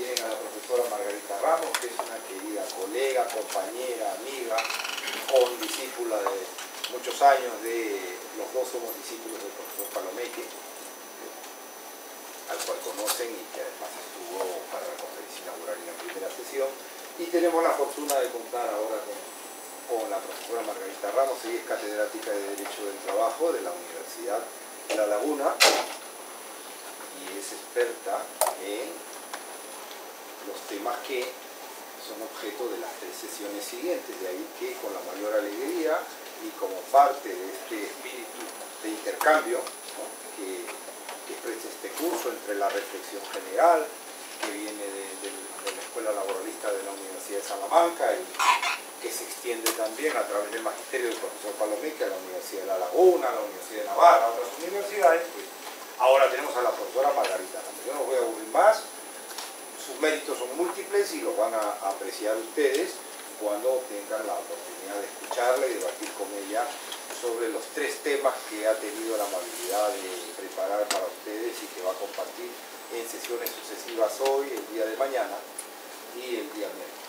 tienen a la profesora Margarita Ramos, que es una querida colega, compañera, amiga, condiscípula de muchos años los dos somos discípulos del profesor Palomeque, al cual conocen y que además estuvo para la conferencia inaugural en la primera sesión. Y tenemos la fortuna de contar ahora con la profesora Margarita Ramos. Ella es catedrática de Derecho del Trabajo de la Universidad de La Laguna y es experta en los temas que son objeto de las 3 sesiones siguientes. De ahí que con la mayor alegría y como parte de este espíritu de intercambio, ¿no?, que expresa este curso entre la reflexión general que viene de la Escuela Laboralista de la Universidad de Salamanca y que se extiende también a través del magisterio del profesor Palomeque a la Universidad de La Laguna, a la Universidad de Navarra, a otras universidades. Pues ahora tenemos a la profesora Margarita Ramos. Yo no voy a aburrir más, sus méritos son múltiples y los van a apreciar ustedes cuando tengan la oportunidad de escucharla y debatir con ella sobre los 3 temas que ha tenido la amabilidad de preparar para ustedes y que va a compartir en sesiones sucesivas hoy, el día de mañana y el día miércoles.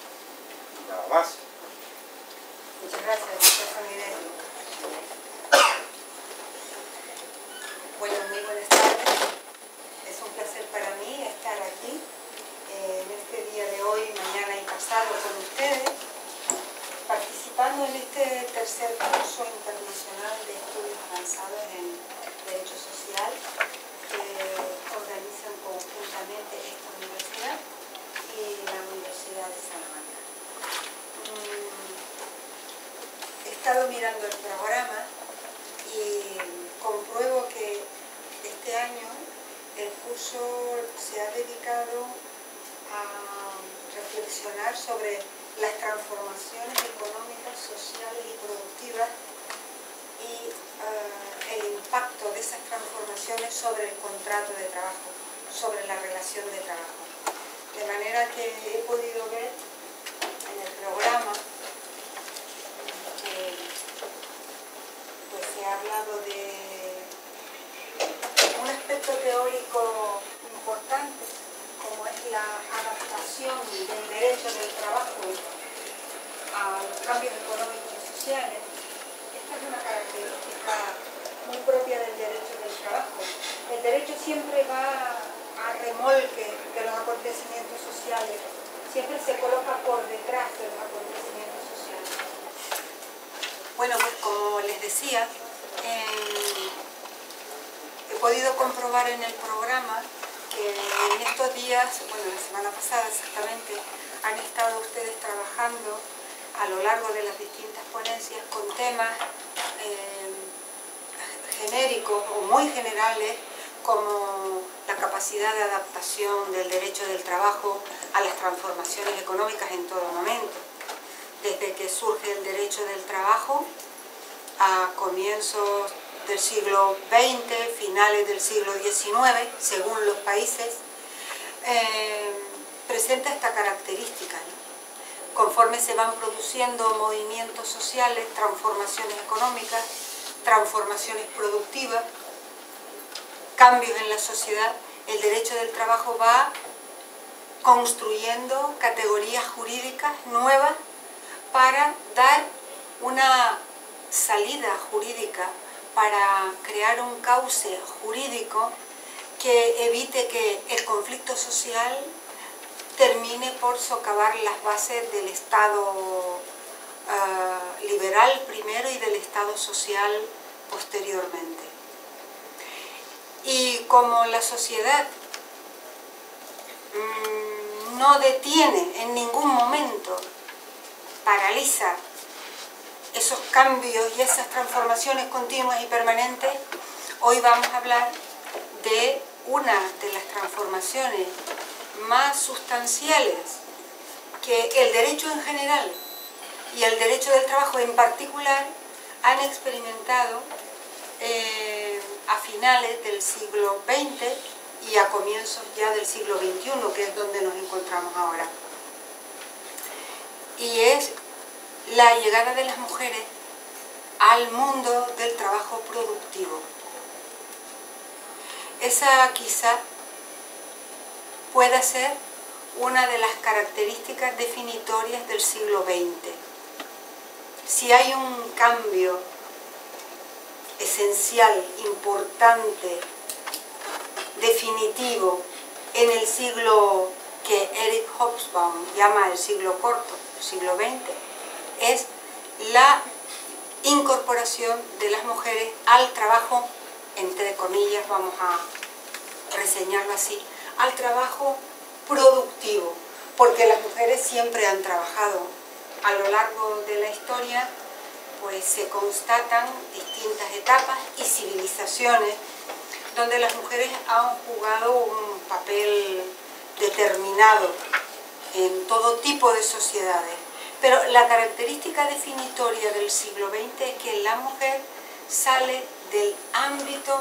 Y nada más. Muchas gracias, profesor Miguel. Bueno, muy buenas tardes. Es un placer para mí estar aquí en este día de hoy, mañana y pasado con ustedes, participando en este tercer curso internacional de estudios avanzados en Derecho Social que organizan conjuntamente esta universidad y la Universidad de Salamanca. He estado mirando el programa y compruebo que este año el curso se ha dedicado a reflexionar sobre las transformaciones económicas, sociales y productivas y el impacto de esas transformaciones sobre el contrato de trabajo, sobre la relación de trabajo. De manera que he podido ver en el programa que pues, se ha hablado de un aspecto teórico importante, como es la adaptación del derecho del trabajo a los cambios económicos y sociales. Esta es una característica muy propia del derecho del trabajo. El derecho siempre va a remolque de los acontecimientos sociales, siempre se coloca por detrás de los acontecimientos sociales. Bueno, pues como les decía, he podido comprobar en el programa que en estos días, bueno, la semana pasada exactamente, han estado ustedes trabajando a lo largo de las distintas ponencias con temas genéricos o muy generales como la capacidad de adaptación del derecho del trabajo a las transformaciones económicas en todo momento. Desde que surge el derecho del trabajo a comienzos del siglo XX, finales del siglo XIX, según los países, presenta esta característica, ¿no? Conforme se van produciendo movimientos sociales, transformaciones económicas, transformaciones productivas, cambios en la sociedad, el derecho del trabajo va construyendo categorías jurídicas nuevas para dar una salida jurídica, para crear un cauce jurídico que evite que el conflicto social termine por socavar las bases del Estado liberal primero y del Estado social posteriormente. Y como la sociedad no detiene en ningún momento, paraliza esos cambios y esas transformaciones continuas y permanentes, hoy vamos a hablar de una de las transformaciones más sustanciales que el derecho en general y el derecho del trabajo en particular han experimentado a finales del siglo XX y a comienzos ya del siglo XXI, que es donde nos encontramos ahora. Y es la llegada de las mujeres al mundo del trabajo productivo. Esa quizá pueda ser una de las características definitorias del siglo XX. Si hay un cambio esencial, importante, definitivo en el siglo que Eric Hobsbawm llama el siglo corto, el siglo XX, es la incorporación de las mujeres al trabajo, entre comillas, vamos a reseñarlo así, al trabajo productivo, porque las mujeres siempre han trabajado. A lo largo de la historia, pues se constatan distintas etapas y civilizaciones donde las mujeres han jugado un papel determinado en todo tipo de sociedades. Pero la característica definitoria del siglo XX es que la mujer sale del ámbito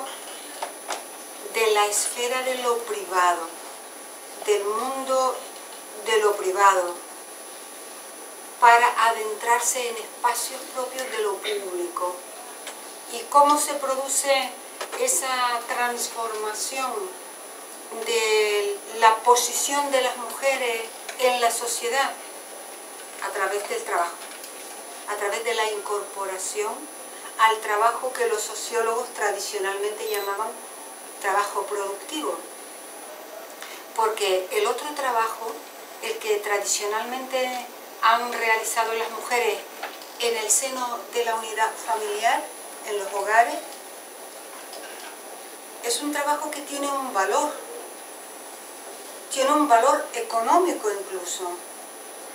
de la esfera de lo privado, del mundo de lo privado, para adentrarse en espacios propios de lo público. ¿Y cómo se produce esa transformación de la posición de las mujeres en la sociedad? A través del trabajo, a través de la incorporación al trabajo que los sociólogos tradicionalmente llamaban trabajo productivo. Porque el otro trabajo, el que tradicionalmente han realizado las mujeres en el seno de la unidad familiar, en los hogares, es un trabajo que tiene un valor económico incluso.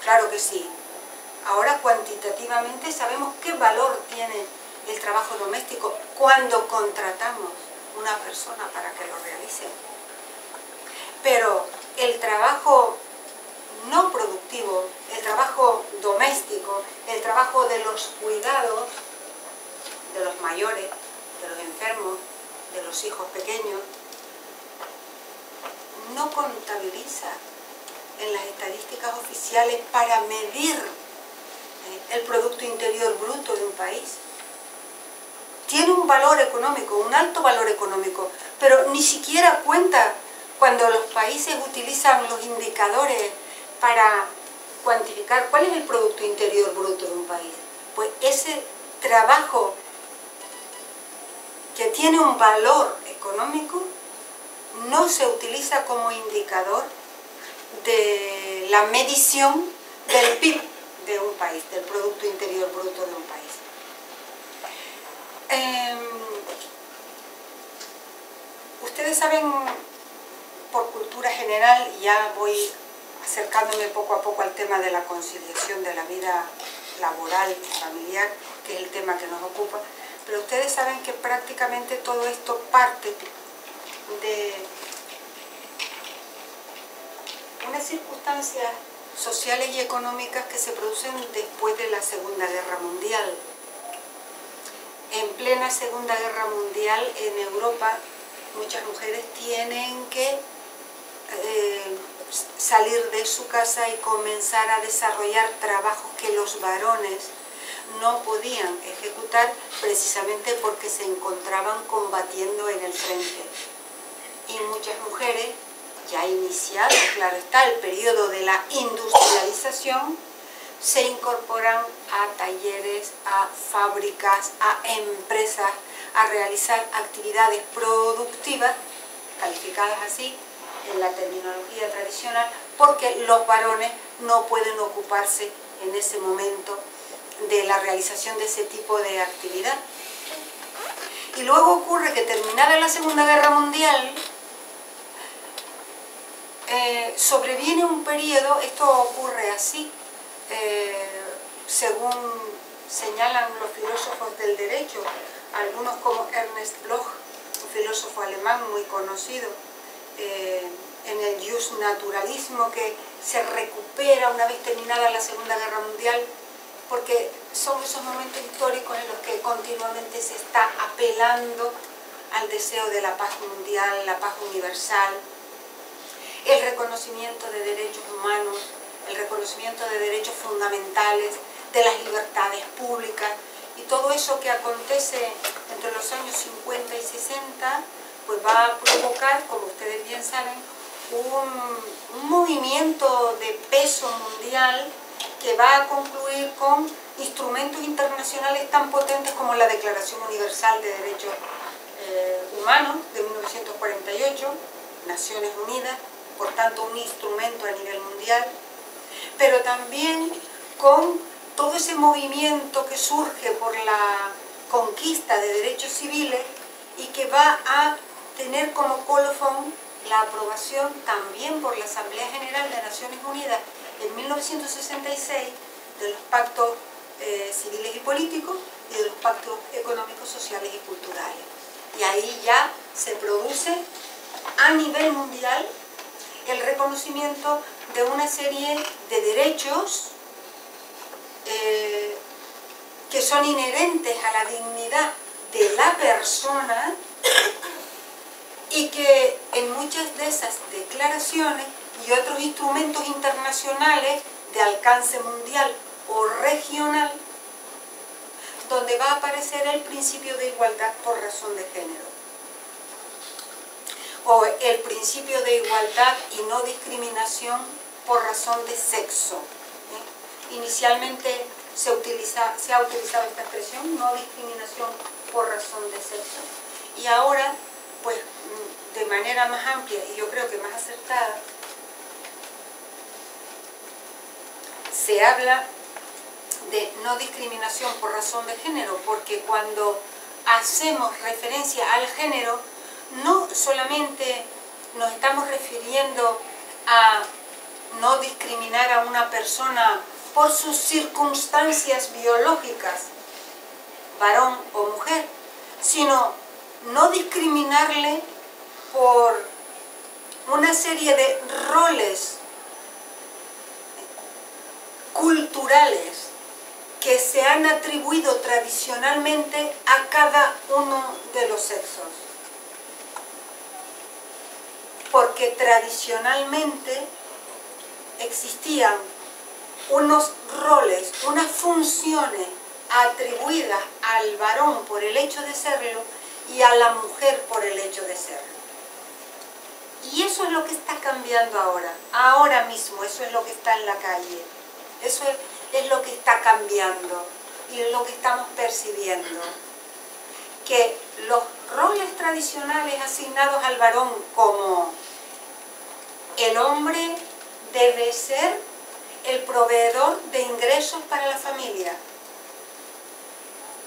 Claro que sí. Ahora cuantitativamente sabemos qué valor tiene el trabajo doméstico cuando contratamos una persona para que lo realice. Pero el trabajo no productivo, el trabajo doméstico, el trabajo de los cuidados, de los mayores, de los enfermos, de los hijos pequeños, no contabiliza en las estadísticas oficiales para medir el Producto Interior Bruto de un país. Tiene un valor económico, un alto valor económico, pero ni siquiera cuenta cuando los países utilizan los indicadores para cuantificar cuál es el Producto Interior Bruto de un país. Pues ese trabajo que tiene un valor económico no se utiliza como indicador de la medición del PIB de un país, del Producto Interior Bruto de un país. Ustedes saben, por cultura general, ya voy acercándome poco a poco al tema de la conciliación de la vida laboral y familiar, que es el tema que nos ocupa, pero ustedes saben que prácticamente todo esto parte de unas circunstancias sociales y económicas que se producen después de la Segunda Guerra Mundial. En plena Segunda Guerra Mundial, en Europa, muchas mujeres tienen que salir de su casa y comenzar a desarrollar trabajos que los varones no podían ejecutar precisamente porque se encontraban combatiendo en el frente. Y muchas mujeres, ya iniciado, claro está, el periodo de la industrialización, se incorporan a talleres, a fábricas, a empresas, a realizar actividades productivas, calificadas así en la terminología tradicional, porque los varones no pueden ocuparse en ese momento de la realización de ese tipo de actividad. Y luego ocurre que terminada la Segunda Guerra Mundial, sobreviene un periodo, esto ocurre así, según señalan los filósofos del derecho, algunos como Ernst Bloch, un filósofo alemán muy conocido, en el Justnaturalismo, que se recupera una vez terminada la Segunda Guerra Mundial, porque son esos momentos históricos en los que continuamente se está apelando al deseo de la paz mundial, la paz universal, el reconocimiento de derechos humanos, el reconocimiento de derechos fundamentales, de las libertades públicas, y todo eso que acontece entre los años 50 y 60, pues va a provocar, como ustedes bien saben, un movimiento de peso mundial que va a concluir con instrumentos internacionales tan potentes como la Declaración Universal de Derechos Humanos de 1948, Naciones Unidas, por tanto un instrumento a nivel mundial, pero también con todo ese movimiento que surge por la conquista de derechos civiles y que va a tener como colofón la aprobación también por la Asamblea General de Naciones Unidas en 1966 de los pactos civiles y políticos y de los pactos económicos, sociales y culturales. Y ahí ya se produce a nivel mundial el reconocimiento de una serie de derechos que son inherentes a la dignidad de la persona y que en muchas de esas declaraciones y otros instrumentos internacionales de alcance mundial o regional, donde va a aparecer el principio de igualdad por razón de género, o el principio de igualdad y no discriminación por razón de sexo. Inicialmente se ha utilizado esta expresión, no discriminación por razón de sexo, y ahora, pues, de manera más amplia y yo creo que más acertada, se habla de no discriminación por razón de género, porque cuando hacemos referencia al género, no solamente nos estamos refiriendo a no discriminar a una persona por sus circunstancias biológicas, varón o mujer, sino no discriminarle por una serie de roles culturales que se han atribuido tradicionalmente a cada uno de los sexos. Porque tradicionalmente existían unos roles, unas funciones atribuidas al varón por el hecho de serlo y a la mujer por el hecho de serlo. Y eso es lo que está cambiando ahora mismo, eso es lo que está en la calle, eso es lo que está cambiando y es lo que estamos percibiendo. Que los roles tradicionales asignados al varón como el hombre debe ser el proveedor de ingresos para la familia.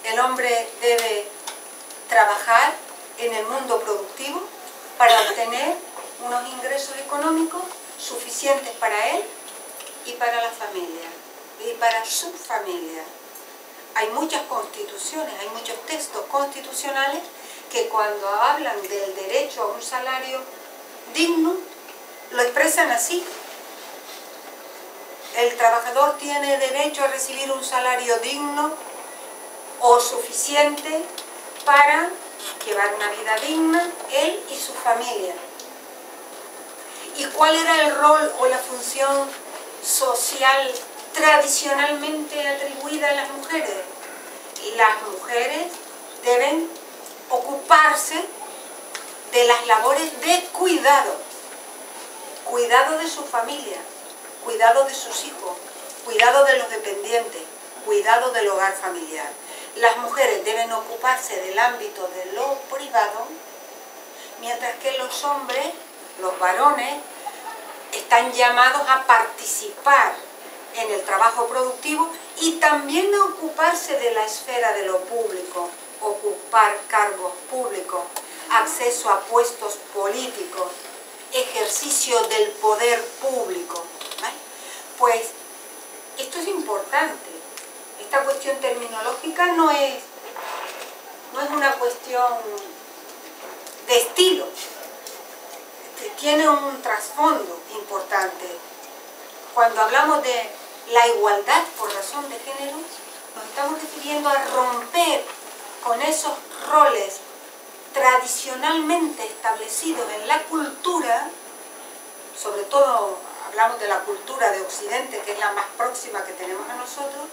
El hombre debe trabajar en el mundo productivo para obtener unos ingresos económicos suficientes para él y para la familia, y para su familia. Hay muchas constituciones, hay muchos textos constitucionales que cuando hablan del derecho a un salario digno, lo expresan así. El trabajador tiene derecho a recibir un salario digno o suficiente para llevar una vida digna, él y su familia. ¿Y cuál era el rol o la función social tradicionalmente atribuida a las mujeres? Las mujeres deben ocuparse de las labores de cuidado, cuidado de su familia, cuidado de sus hijos, cuidado de los dependientes, cuidado del hogar familiar. Las mujeres deben ocuparse del ámbito de lo privado, mientras que los hombres, los varones, están llamados a participar en el trabajo productivo y también a ocuparse de la esfera de lo público, ocupar cargos públicos, acceso a puestos políticos, ejercicio del poder público, ¿vale? Pues esto es importante. Esta cuestión terminológica no es una cuestión de estilo, tiene un trasfondo importante. Cuando hablamos de la igualdad por razón de género, nos estamos refiriendo a romper con esos roles tradicionalmente establecidos en la cultura, sobre todo hablamos de la cultura de Occidente, que es la más próxima que tenemos a nosotros,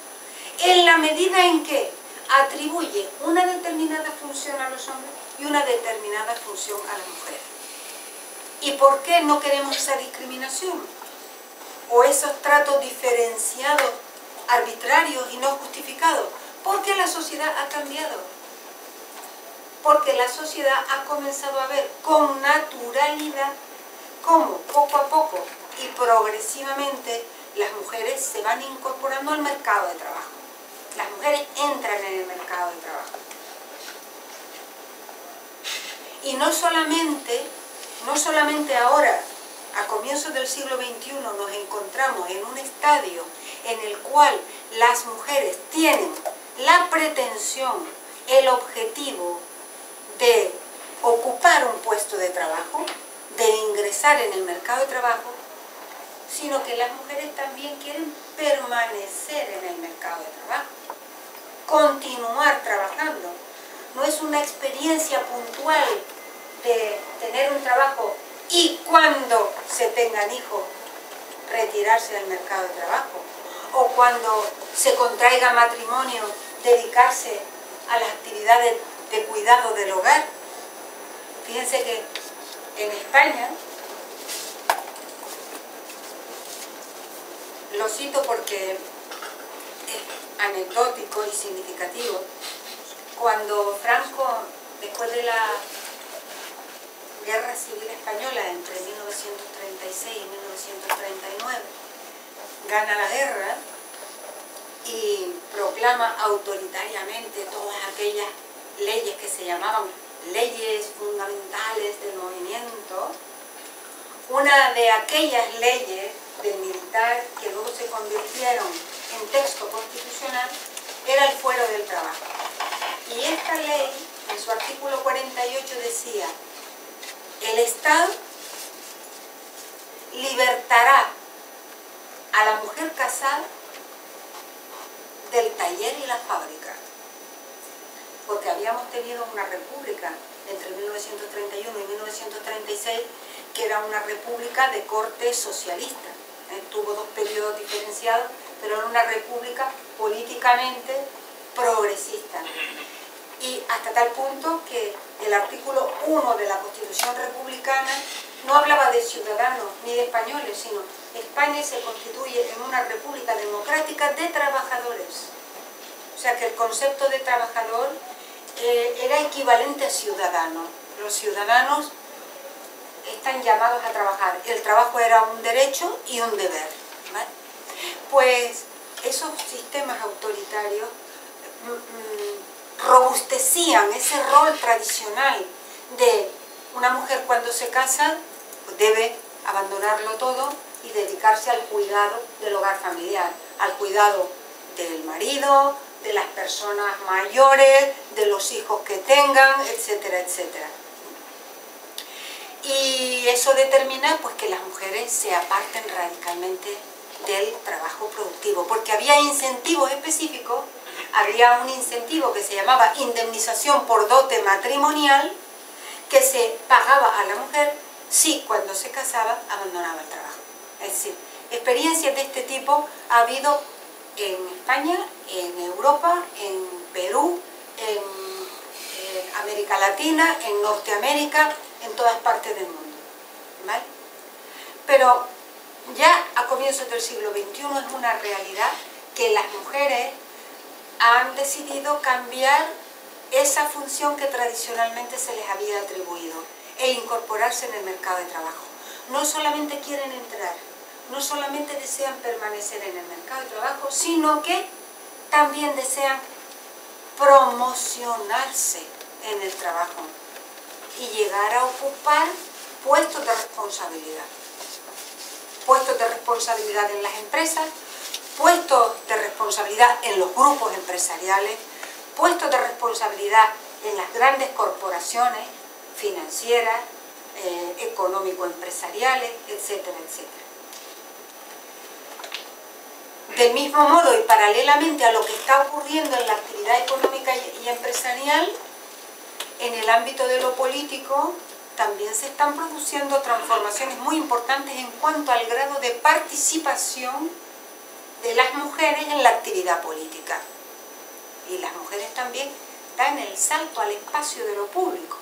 en la medida en que atribuye una determinada función a los hombres y una determinada función a las mujeres. ¿Y por qué no queremos esa discriminación? O esos tratos diferenciados, arbitrarios y no justificados. Porque la sociedad ha cambiado. Porque la sociedad ha comenzado a ver con naturalidad cómo poco a poco y progresivamente las mujeres se van incorporando al mercado de trabajo. Las mujeres entran en el mercado de trabajo. Y no solamente ahora, a comienzos del siglo XXI, nos encontramos en un estadio en el cual las mujeres tienen la pretensión, el objetivo de ocupar un puesto de trabajo, de ingresar en el mercado de trabajo, sino que las mujeres también quieren permanecer en el mercado de trabajo, continuar trabajando. No es una experiencia puntual de tener un trabajo y cuando se tengan hijos retirarse del mercado de trabajo, o cuando se contraiga matrimonio dedicarse a las actividades de cuidado del hogar. Fíjense que en España, lo cito porque es anecdótico y significativo, cuando Franco, después de la Guerra Civil Española entre 1936 y 1939, gana la guerra y proclama autoritariamente todas aquellas leyes que se llamaban leyes fundamentales del movimiento. Una de aquellas leyes del militar que luego se convirtieron en texto constitucional era el fuero del trabajo. Y esta ley, en su artículo 48, decía: el Estado libertará a la mujer casada del taller y la fábrica. Porque habíamos tenido una república entre 1931 y 1936 que era una república de corte socialista. Tuvo dos periodos diferenciados, pero era una república políticamente progresista. Y hasta tal punto que el artículo 1 de la Constitución republicana no hablaba de ciudadanos ni de españoles, sino España se constituye en una república democrática de trabajadores. O sea que el concepto de trabajador era equivalente a ciudadano. Los ciudadanos están llamados a trabajar. El trabajo era un derecho y un deber, ¿vale? Pues esos sistemas autoritarios robustecían ese rol tradicional de una mujer cuando se casa debe abandonarlo todo y dedicarse al cuidado del hogar familiar, al cuidado del marido, de las personas mayores, de los hijos que tengan, etcétera, etcétera. Y eso determina pues que las mujeres se aparten radicalmente del trabajo productivo, porque había incentivos específicos. Había un incentivo que se llamaba indemnización por dote matrimonial, que se pagaba a la mujer si cuando se casaba abandonaba el trabajo. Es decir, experiencias de este tipo ha habido en España, en Europa, en Perú, en América Latina, en Norteamérica, en todas partes del mundo, ¿vale? Pero ya a comienzos del siglo XXI es una realidad que las mujeres han decidido cambiar esa función que tradicionalmente se les había atribuido e incorporarse en el mercado de trabajo. No solamente quieren entrar, no solamente desean permanecer en el mercado de trabajo, sino que también desean promocionarse en el trabajo y llegar a ocupar puestos de responsabilidad. Puestos de responsabilidad en las empresas, puestos de responsabilidad en los grupos empresariales, puestos de responsabilidad en las grandes corporaciones financieras, económico-empresariales, etcétera, etcétera. Del mismo modo y paralelamente a lo que está ocurriendo en la actividad económica y empresarial, en el ámbito de lo político también se están produciendo transformaciones muy importantes en cuanto al grado de participación de las mujeres en la actividad política. Y las mujeres también dan el salto al espacio de lo público.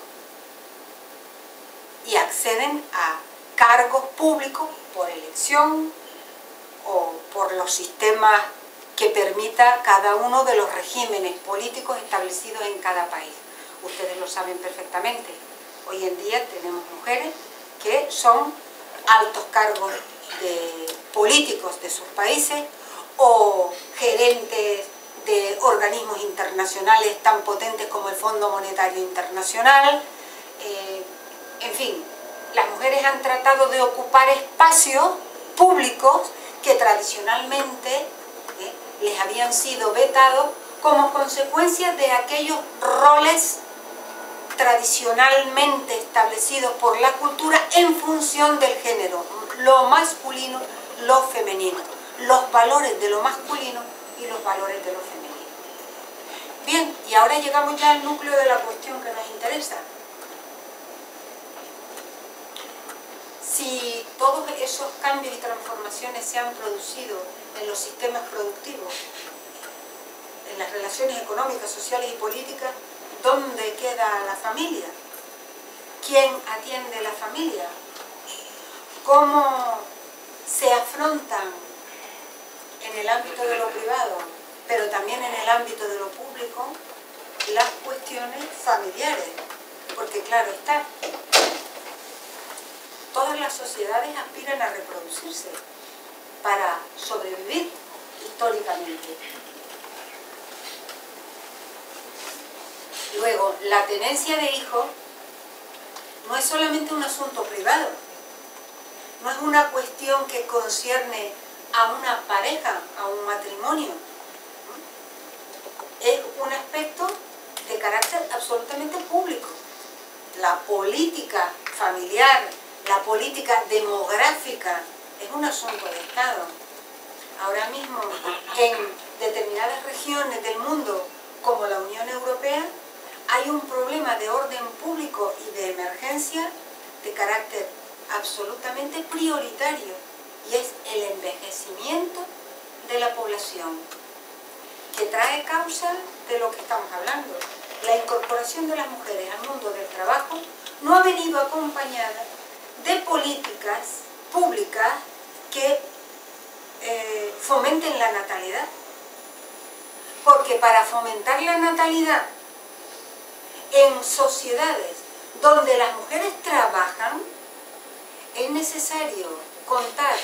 y acceden a cargos públicos por elección o por los sistemas que permita cada uno de los regímenes políticos establecidos en cada país. Ustedes lo saben perfectamente. Hoy en día tenemos mujeres que son altos cargos políticos de sus países o gerentes de organismos internacionales tan potentes como el Fondo Monetario Internacional. En fin, las mujeres han tratado de ocupar espacios públicos que tradicionalmente les habían sido vetados como consecuencia de aquellos roles tradicionalmente establecidos por la cultura en función del género, lo masculino, lo femenino, los valores de lo masculino y los valores de lo femenino. Bien, y ahora llegamos ya al núcleo de la cuestión que nos interesa. Si todos esos cambios y transformaciones se han producido en los sistemas productivos, en las relaciones económicas, sociales y políticas, ¿dónde queda la familia? ¿Quién atiende la familia? ¿Cómo se afrontan en el ámbito de lo privado, pero también en el ámbito de lo público, las cuestiones familiares? Porque claro está, todas las sociedades aspiran a reproducirse para sobrevivir históricamente. Luego, la tenencia de hijos no es solamente un asunto privado, no es una cuestión que concierne a una pareja, a un matrimonio. Es un aspecto de carácter absolutamente público. La política familiar, la política demográfica es un asunto de Estado. Ahora mismo, en determinadas regiones del mundo, como la Unión Europea, hay un problema de orden público y de emergencia de carácter absolutamente prioritario, y es el envejecimiento de la población, que trae causa de lo que estamos hablando. La incorporación de las mujeres al mundo del trabajo no ha venido acompañada de políticas públicas que fomenten la natalidad. Porque para fomentar la natalidad en sociedades donde las mujeres trabajan, es necesario contar,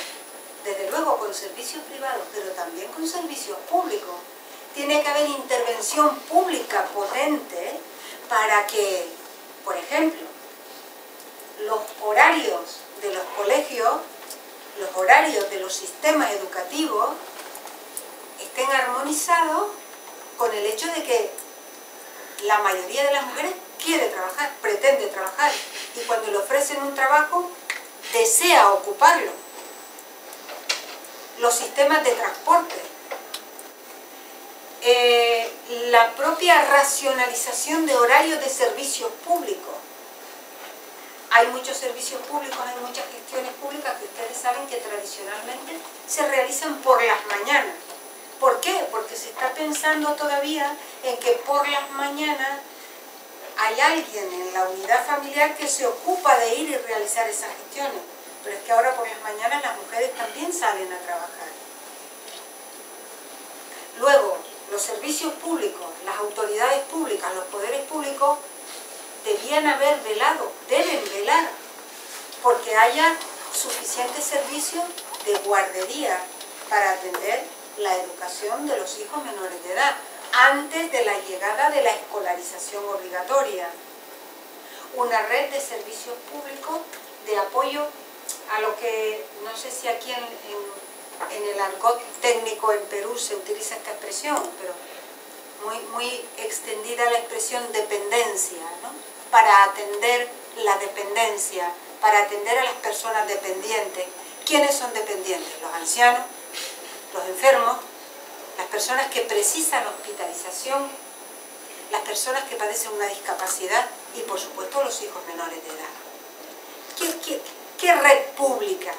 desde luego, con servicios privados, pero también con servicios públicos. Tiene que haber intervención pública potente para que, por ejemplo, los horarios de los colegios, los horarios de los sistemas educativos estén armonizados con el hecho de que la mayoría de las mujeres quiere trabajar, pretende trabajar, y cuando le ofrecen un trabajo, desea ocuparlo. Los sistemas de transporte, la propia racionalización de horarios de servicios públicos. Hay muchos servicios públicos, hay muchas gestiones públicas que ustedes saben que tradicionalmente se realizan por las mañanas. ¿Por qué? Porque se está pensando todavía en que por las mañanas hay alguien en la unidad familiar que se ocupa de ir y realizar esas gestiones. Pero es que ahora por las mañanas las mujeres también salen a trabajar. Luego, los servicios públicos, las autoridades públicas, los poderes públicos debían haber velado, deben velar, porque haya suficientes servicios de guardería para atender la educación de los hijos menores de edad, antes de la llegada de la escolarización obligatoria. Una red de servicios públicos de apoyo a lo que, no sé si aquí en el argot técnico en Perú se utiliza esta expresión, pero muy extendida la expresión dependencia, ¿no? Para atender la dependencia, para atender a las personas dependientes. ¿Quiénes son dependientes? Los ancianos, los enfermos, las personas que precisan hospitalización, las personas que padecen una discapacidad y, por supuesto, los hijos menores de edad. ¿Qué red pública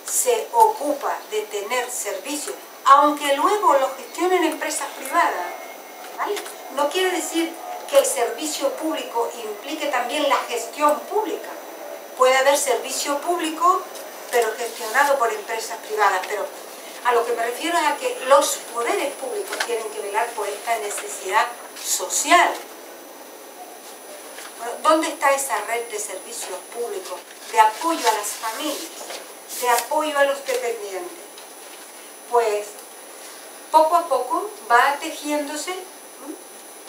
se ocupa de tener servicios, aunque luego lo gestionen empresas privadas? ¿Vale? No quiere decir que el servicio público implique también la gestión pública, puede haber servicio público, pero gestionado por empresas privadas. Pero a lo que me refiero es a que los poderes públicos tienen que velar por esta necesidad social. Bueno, ¿dónde está esa red de servicios públicos, de apoyo a las familias, de apoyo a los dependientes? Pues poco a poco va tejiéndose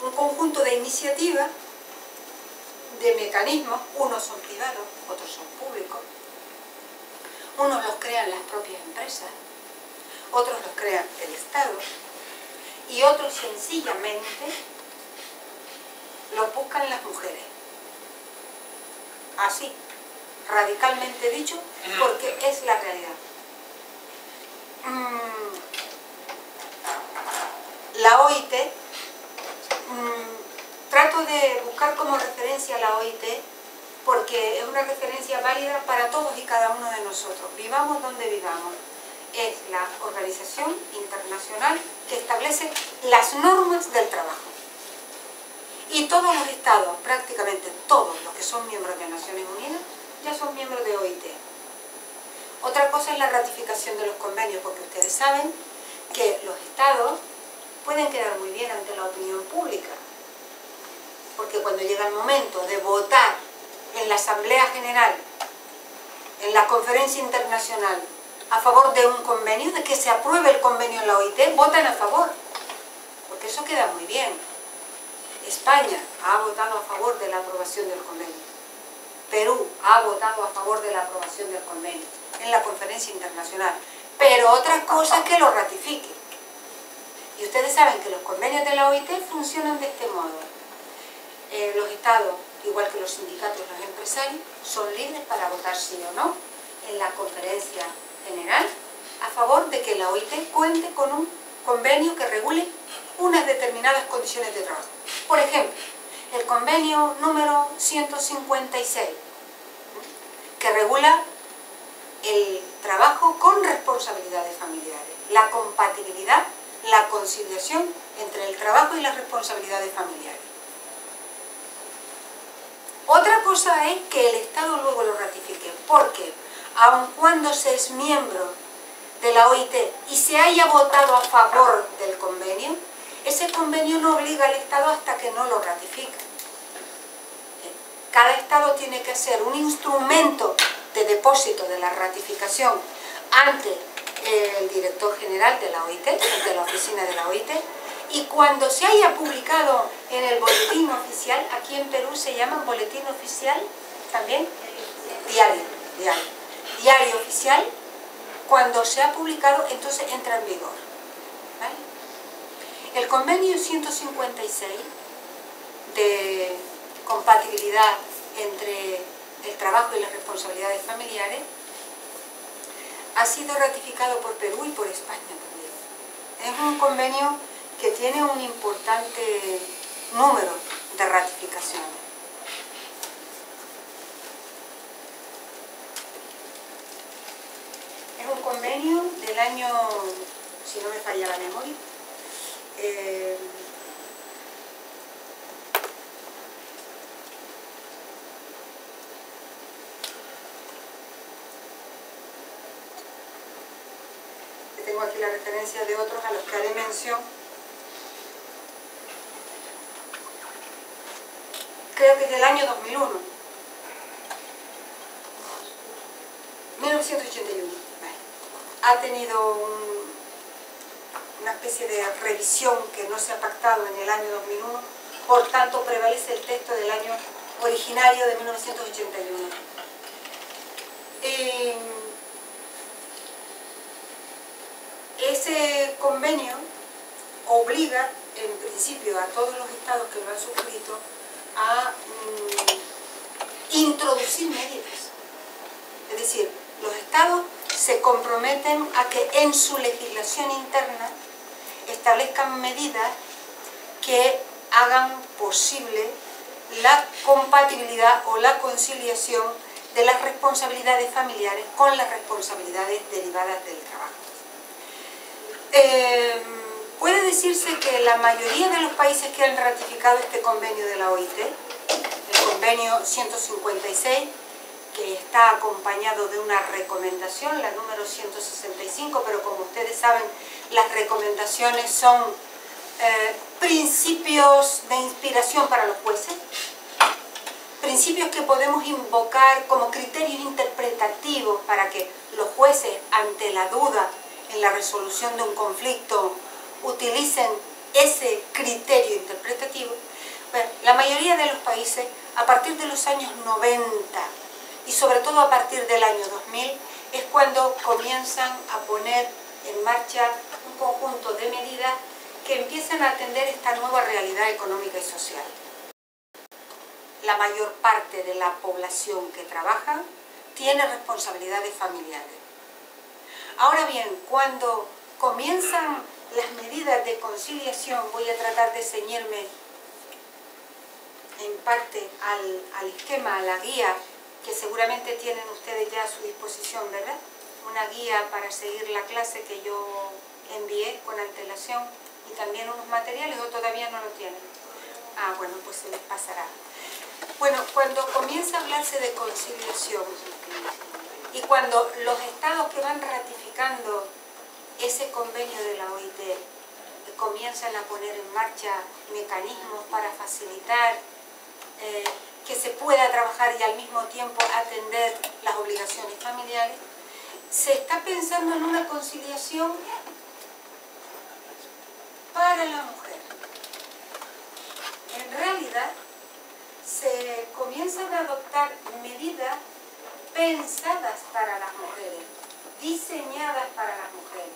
un conjunto de iniciativas, de mecanismos. Unos son privados, otros son públicos. Unos los crean las propias empresas, otros los crea el Estado y otros sencillamente los buscan las mujeres. Así, radicalmente dicho, porque es la realidad. La OIT, trato de buscar como referencia la OIT porque es una referencia válida para todos y cada uno de nosotros, vivamos donde vivamos. Es la organización internacional que establece las normas del trabajo. Y todos los estados, prácticamente todos los que son miembros de Naciones Unidas, ya son miembros de OIT. Otra cosa es la ratificación de los convenios, porque ustedes saben que los estados pueden quedar muy bien ante la opinión pública, porque cuando llega el momento de votar en la Asamblea General, en la Conferencia Internacional, a favor de un convenio, de que se apruebe el convenio en la OIT, votan a favor, porque eso queda muy bien. España ha votado a favor de la aprobación del convenio. Perú ha votado a favor de la aprobación del convenio en la Conferencia Internacional. Pero otra cosa es que lo ratifique. Y ustedes saben que los convenios de la OIT funcionan de este modo. Los estados, igual que los sindicatos y los empresarios, son libres para votar sí o no en la Conferencia General a favor de que la OIT cuente con un convenio que regule unas determinadas condiciones de trabajo. Por ejemplo, el convenio número 156, que regula el trabajo con responsabilidades familiares, la compatibilidad, la conciliación entre el trabajo y las responsabilidades familiares. Otra cosa es que el Estado luego lo ratifique, porque aun cuando se es miembro de la OIT y se haya votado a favor del convenio, ese convenio no obliga al Estado hasta que no lo ratifique. Cada Estado tiene que hacer un instrumento de depósito de la ratificación ante el director general de la OIT, ante la oficina de la OIT, y cuando se haya publicado en el boletín oficial, aquí en Perú se llama boletín oficial también, diario oficial, cuando se ha publicado, entonces entra en vigor. ¿Vale? El convenio 156 de compatibilidad entre el trabajo y las responsabilidades familiares ha sido ratificado por Perú y por España también. Es un convenio que tiene un importante número de ratificaciones. Es un convenio del año, si no me falla la memoria, tengo aquí la referencia de otros a los que haré mención. Creo que es del año 2001. 1981. Vale. Ha tenido una especie de revisión que no se ha pactado en el año 2001, por tanto prevalece el texto del año originario de 1981. Ese convenio obliga, en principio, a todos los estados que lo han suscrito a introducir medidas. Es decir, los estados se comprometen a que en su legislación interna establezcan medidas que hagan posible la compatibilidad o la conciliación de las responsabilidades familiares con las responsabilidades derivadas del trabajo. Puede decirse que la mayoría de los países que han ratificado este convenio de la OIT, el convenio 156, que está acompañado de una recomendación, la número 165, pero como ustedes saben, las recomendaciones son principios de inspiración para los jueces, principios que podemos invocar como criterios interpretativos para que los jueces, ante la duda en la resolución de un conflicto, utilicen ese criterio interpretativo. Bueno, la mayoría de los países, a partir de los años 90 y sobre todo a partir del año 2000, es cuando comienzan a poner en marcha un conjunto de medidas que empiezan a atender esta nueva realidad económica y social. La mayor parte de la población que trabaja tiene responsabilidades familiares. Ahora bien, cuando comienzan las medidas de conciliación, voy a tratar de ceñirme en parte al esquema, a la guía que seguramente tienen ustedes ya a su disposición, ¿verdad? Una guía para seguir la clase que yo envié con antelación y también unos materiales, o todavía no lo tienen. Ah, bueno, pues se les pasará. Bueno, cuando comienza a hablarse de conciliación y cuando los estados que van ratificando ese convenio de la OIT comienzan a poner en marcha mecanismos para facilitar que se pueda trabajar y al mismo tiempo atender las obligaciones familiares, se está pensando en una conciliación para la mujer. En realidad, se comienzan a adoptar medidas pensadas para las mujeres, diseñadas para las mujeres,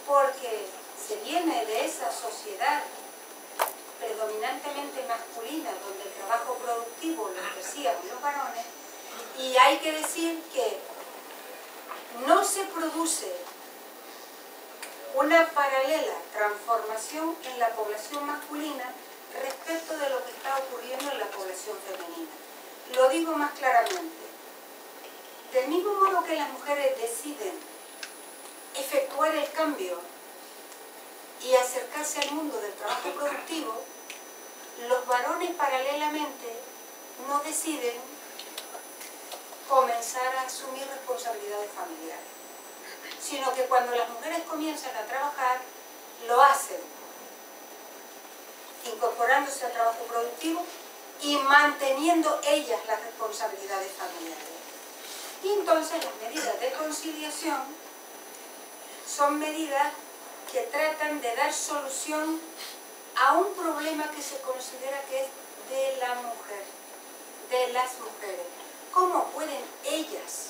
porque se viene de esa sociedad predominantemente masculina, donde el trabajo productivo lo ejercían los varones, y hay que decir que no se produce una paralela transformación en la población masculina respecto de lo que está ocurriendo en la población femenina. Lo digo más claramente. Del mismo modo que las mujeres deciden efectuar el cambio y acercarse al mundo del trabajo productivo, los varones paralelamente no deciden comenzar a asumir responsabilidades familiares, sino que cuando las mujeres comienzan a trabajar, lo hacen incorporándose al trabajo productivo y manteniendo ellas las responsabilidades familiares. Y entonces las medidas de conciliación son medidas que tratan de dar solución a un problema que se considera que es de la mujer, de las mujeres. ¿Cómo pueden ellas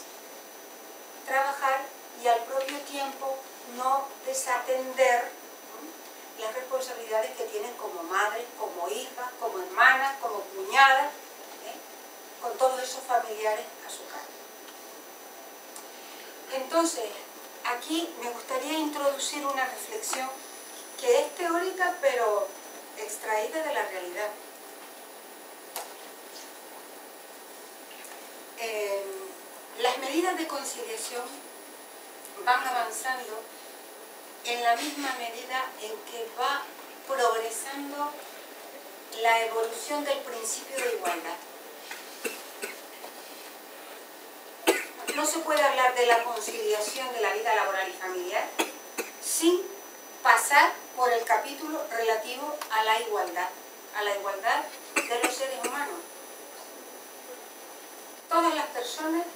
trabajar y al propio tiempo no desatender las responsabilidades que tienen como madres, como hijas, como hermanas, como cuñadas, con todos esos familiares a su cargo? Entonces, aquí me gustaría introducir una reflexión que es teórica, pero extraída de la realidad. Las medidas de conciliación van avanzando en la misma medida en que va progresando la evolución del principio de igualdad. No se puede hablar de la conciliación de la vida laboral y familiar sin pasar por el capítulo relativo a la igualdad de los seres humanos. Todas las personas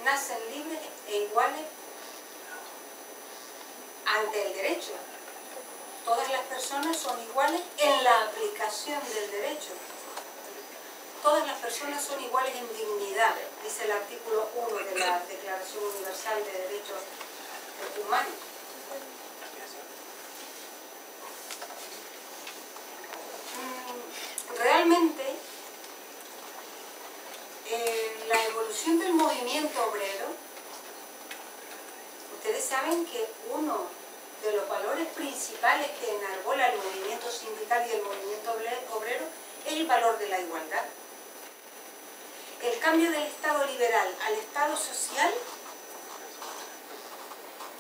nacen libres e iguales ante el derecho. Todas las personas son iguales en la aplicación del derecho. Todas las personas son iguales en dignidad, dice el artículo 1 de la Declaración Universal de Derechos Humanos. Realmente, la evolución del movimiento obrero, ustedes saben que uno de los valores principales que enarbola el movimiento sindical y el movimiento obrero es el valor de la igualdad. El cambio del Estado liberal al Estado social,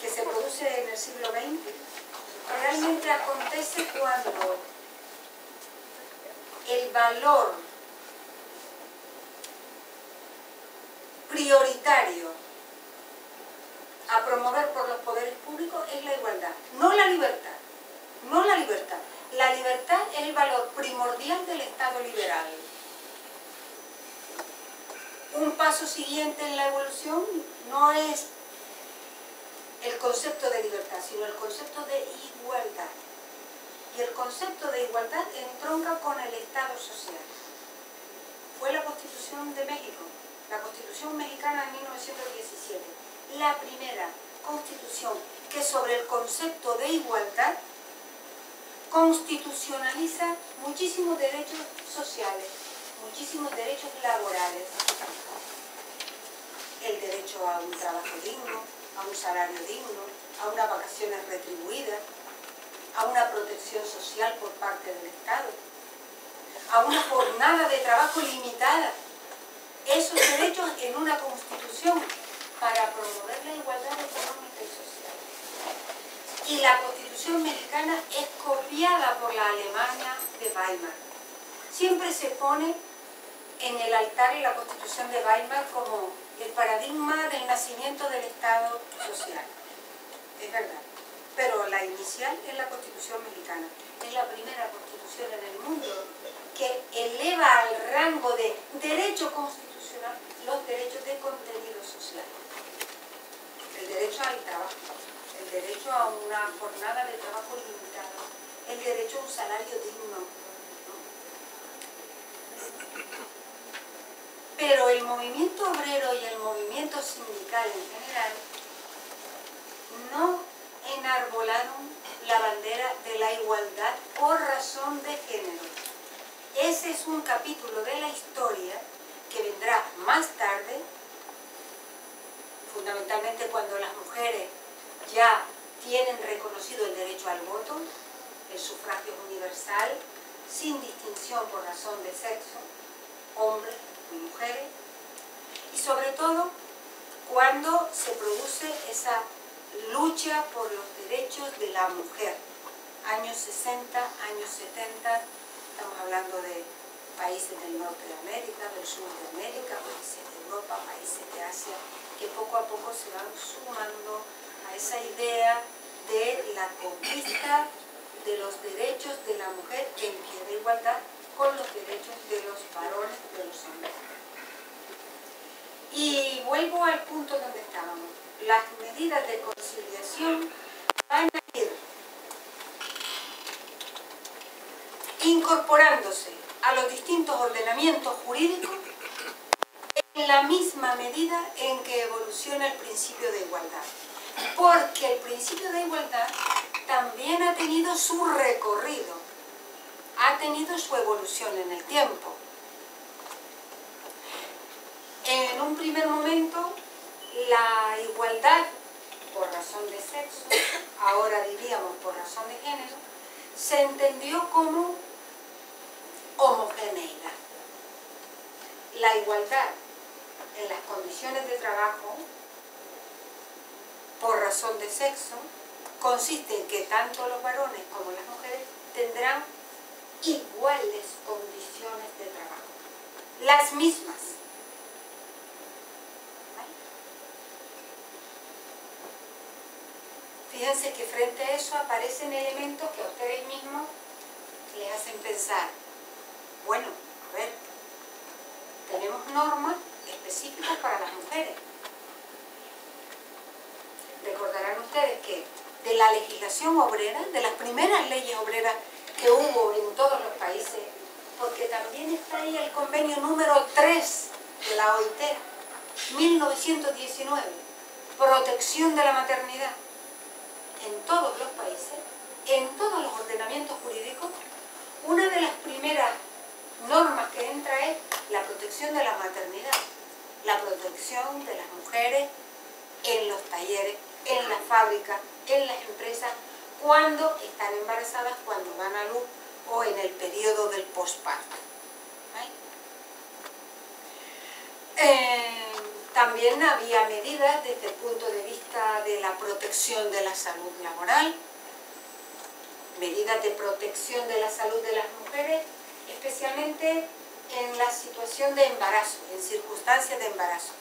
que se produce en el siglo XX, realmente acontece cuando el valor prioritario a promover por los poderes públicos es la igualdad, no la libertad, no la libertad. La libertad es el valor primordial del Estado liberal. Un paso siguiente en la evolución no es el concepto de libertad, sino el concepto de igualdad. Y el concepto de igualdad entronca con el Estado social. Fue la Constitución de México, la Constitución mexicana de 1917, la primera constitución que sobre el concepto de igualdad constitucionaliza muchísimos derechos sociales, muchísimos derechos laborales. El derecho a un trabajo digno, a un salario digno, a unas vacaciones retribuidas, a una protección social por parte del Estado, a una jornada de trabajo limitada. Esos derechos en una constitución para promover la igualdad económica y social. Y la Constitución mexicana es copiada por la Alemania de Weimar. Siempre se pone en el altar la Constitución de Weimar como el paradigma del nacimiento del Estado social. Es verdad. Pero la inicial es la Constitución mexicana. Es la primera constitución en el mundo que eleva al rango de derecho constitucional los derechos de contenido social. El derecho al trabajo, el derecho a una jornada de trabajo limitada, el derecho a un salario digno. Pero el movimiento obrero y el movimiento sindical en general no enarbolaron la bandera de la igualdad por razón de género. Ese es un capítulo de la historia que vendrá más tarde, fundamentalmente cuando las mujeres ya tienen reconocido el derecho al voto, el sufragio universal, sin distinción por razón de sexo, hombres y mujeres, y sobre todo cuando se produce esa lucha por los derechos de la mujer. Años 60, años 70, estamos hablando de países del norte de América, del sur de América, países de Europa, países de Asia, que poco a poco se van sumando a esa idea de la conquista de los derechos de la mujer en pie de igualdad con los derechos de los varones, de los hombres. Y vuelvo al punto donde estábamos. Las medidas de conciliación van a ir incorporándose a los distintos ordenamientos jurídicos en la misma medida en que evoluciona el principio de igualdad. Porque el principio de igualdad también ha tenido su recorrido, ha tenido su evolución en el tiempo. En un primer momento, la igualdad por razón de sexo, ahora diríamos por razón de género, se entendió como homogeneidad. La igualdad en las condiciones de trabajo por razón de sexo consiste en que tanto los varones como las mujeres tendrán iguales condiciones de trabajo, las mismas. Fíjense que frente a eso aparecen elementos que a ustedes mismos les hacen pensar, bueno, a ver, tenemos normas específicas para las mujeres. Recordarán ustedes que de la legislación obrera, de las primeras leyes obreras que hubo en todos los países, porque también está ahí el convenio número 3 de la OIT, 1919, protección de la maternidad. En todos los países, en todos los ordenamientos jurídicos, una de las primeras normas que entra es la protección de la maternidad, la protección de las mujeres en los talleres, en las fábricas, en las empresas, cuando están embarazadas, cuando dan a luz o en el periodo del posparto. También había medidas desde el punto de vista de la protección de la salud laboral, medidas de protección de la salud de las mujeres, especialmente en la situación de embarazo, en circunstancias de embarazo.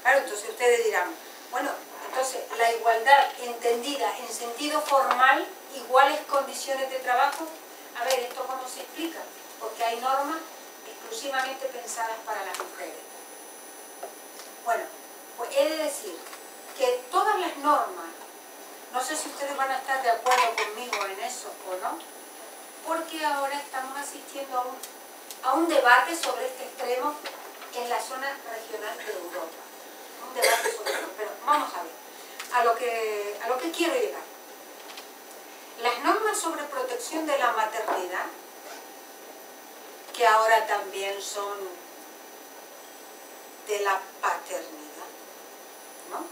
Claro, entonces ustedes dirán, bueno, entonces la igualdad entendida en sentido formal, iguales condiciones de trabajo, a ver, ¿esto cómo se explica? Porque hay normas exclusivamente pensadas para las mujeres. Bueno, pues he de decir que todas las normas, no sé si ustedes van a estar de acuerdo conmigo en eso o no, porque ahora estamos asistiendo a un debate sobre este extremo en la zona regional de Europa. Un debate sobre eso, pero vamos a ver, a lo que quiero llegar. Las normas sobre protección de la maternidad, que ahora también son de la paternidad, ¿no?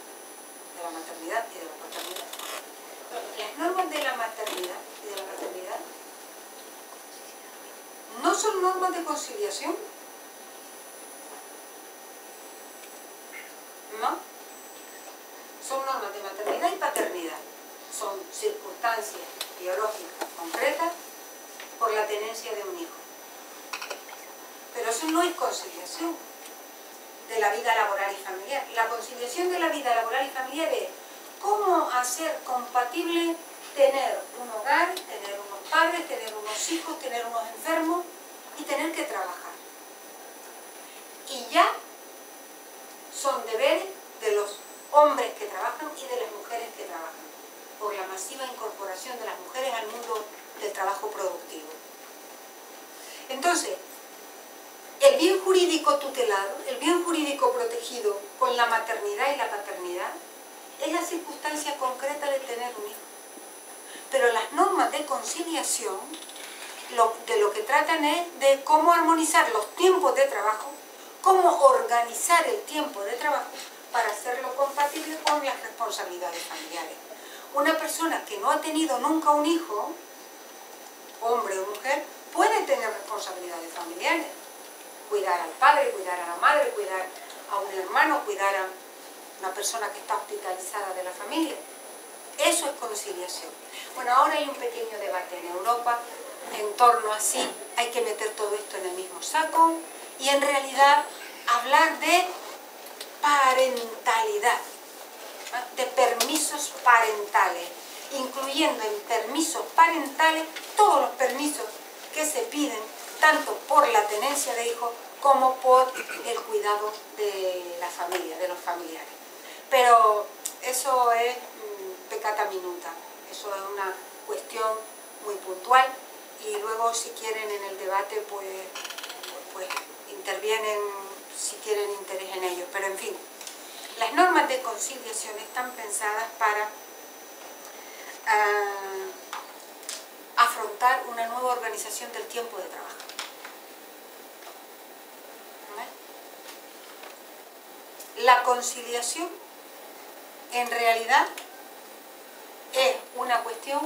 De la maternidad y de la paternidad. Las normas de la maternidad y de la paternidad no son normas de conciliación, ¿no? Son normas de maternidad y paternidad. Son circunstancias biológicas concretas por la tenencia de un hijo. Pero eso no es conciliación de la vida laboral y familiar. La conciliación de la vida laboral y familiar es cómo hacer compatible tener un hogar, tener unos padres, tener unos hijos, tener unos enfermos y tener que trabajar. Y ya son deberes de los hombres que trabajan y de las mujeres que trabajan, por la masiva incorporación de las mujeres al mundo del trabajo productivo. Entonces, el bien jurídico tutelado, el bien jurídico protegido con la maternidad y la paternidad, es la circunstancia concreta de tener un hijo. Pero las normas de conciliación de lo que tratan es de cómo armonizar los tiempos de trabajo, cómo organizar el tiempo de trabajo para hacerlo compatible con las responsabilidades familiares. Una persona que no ha tenido nunca un hijo, hombre o mujer, puede tener responsabilidades familiares. Cuidar al padre, cuidar a la madre, cuidar a un hermano, cuidar a una persona que está hospitalizada de la familia. Eso es conciliación. Bueno, ahora hay un pequeño debate en Europa en torno a si hay que meter todo esto en el mismo saco y en realidad hablar de parentalidad, ¿no? De permisos parentales, incluyendo en permisos parentales todos los permisos que se piden tanto por la tenencia de hijos como por el cuidado de la familia, de los familiares. Pero eso es peccata minuta, eso es una cuestión muy puntual y luego si quieren en el debate pues intervienen si quieren interés en ello. Pero en fin, las normas de conciliación están pensadas para afrontar una nueva organización del tiempo de trabajo. La conciliación en realidad es una cuestión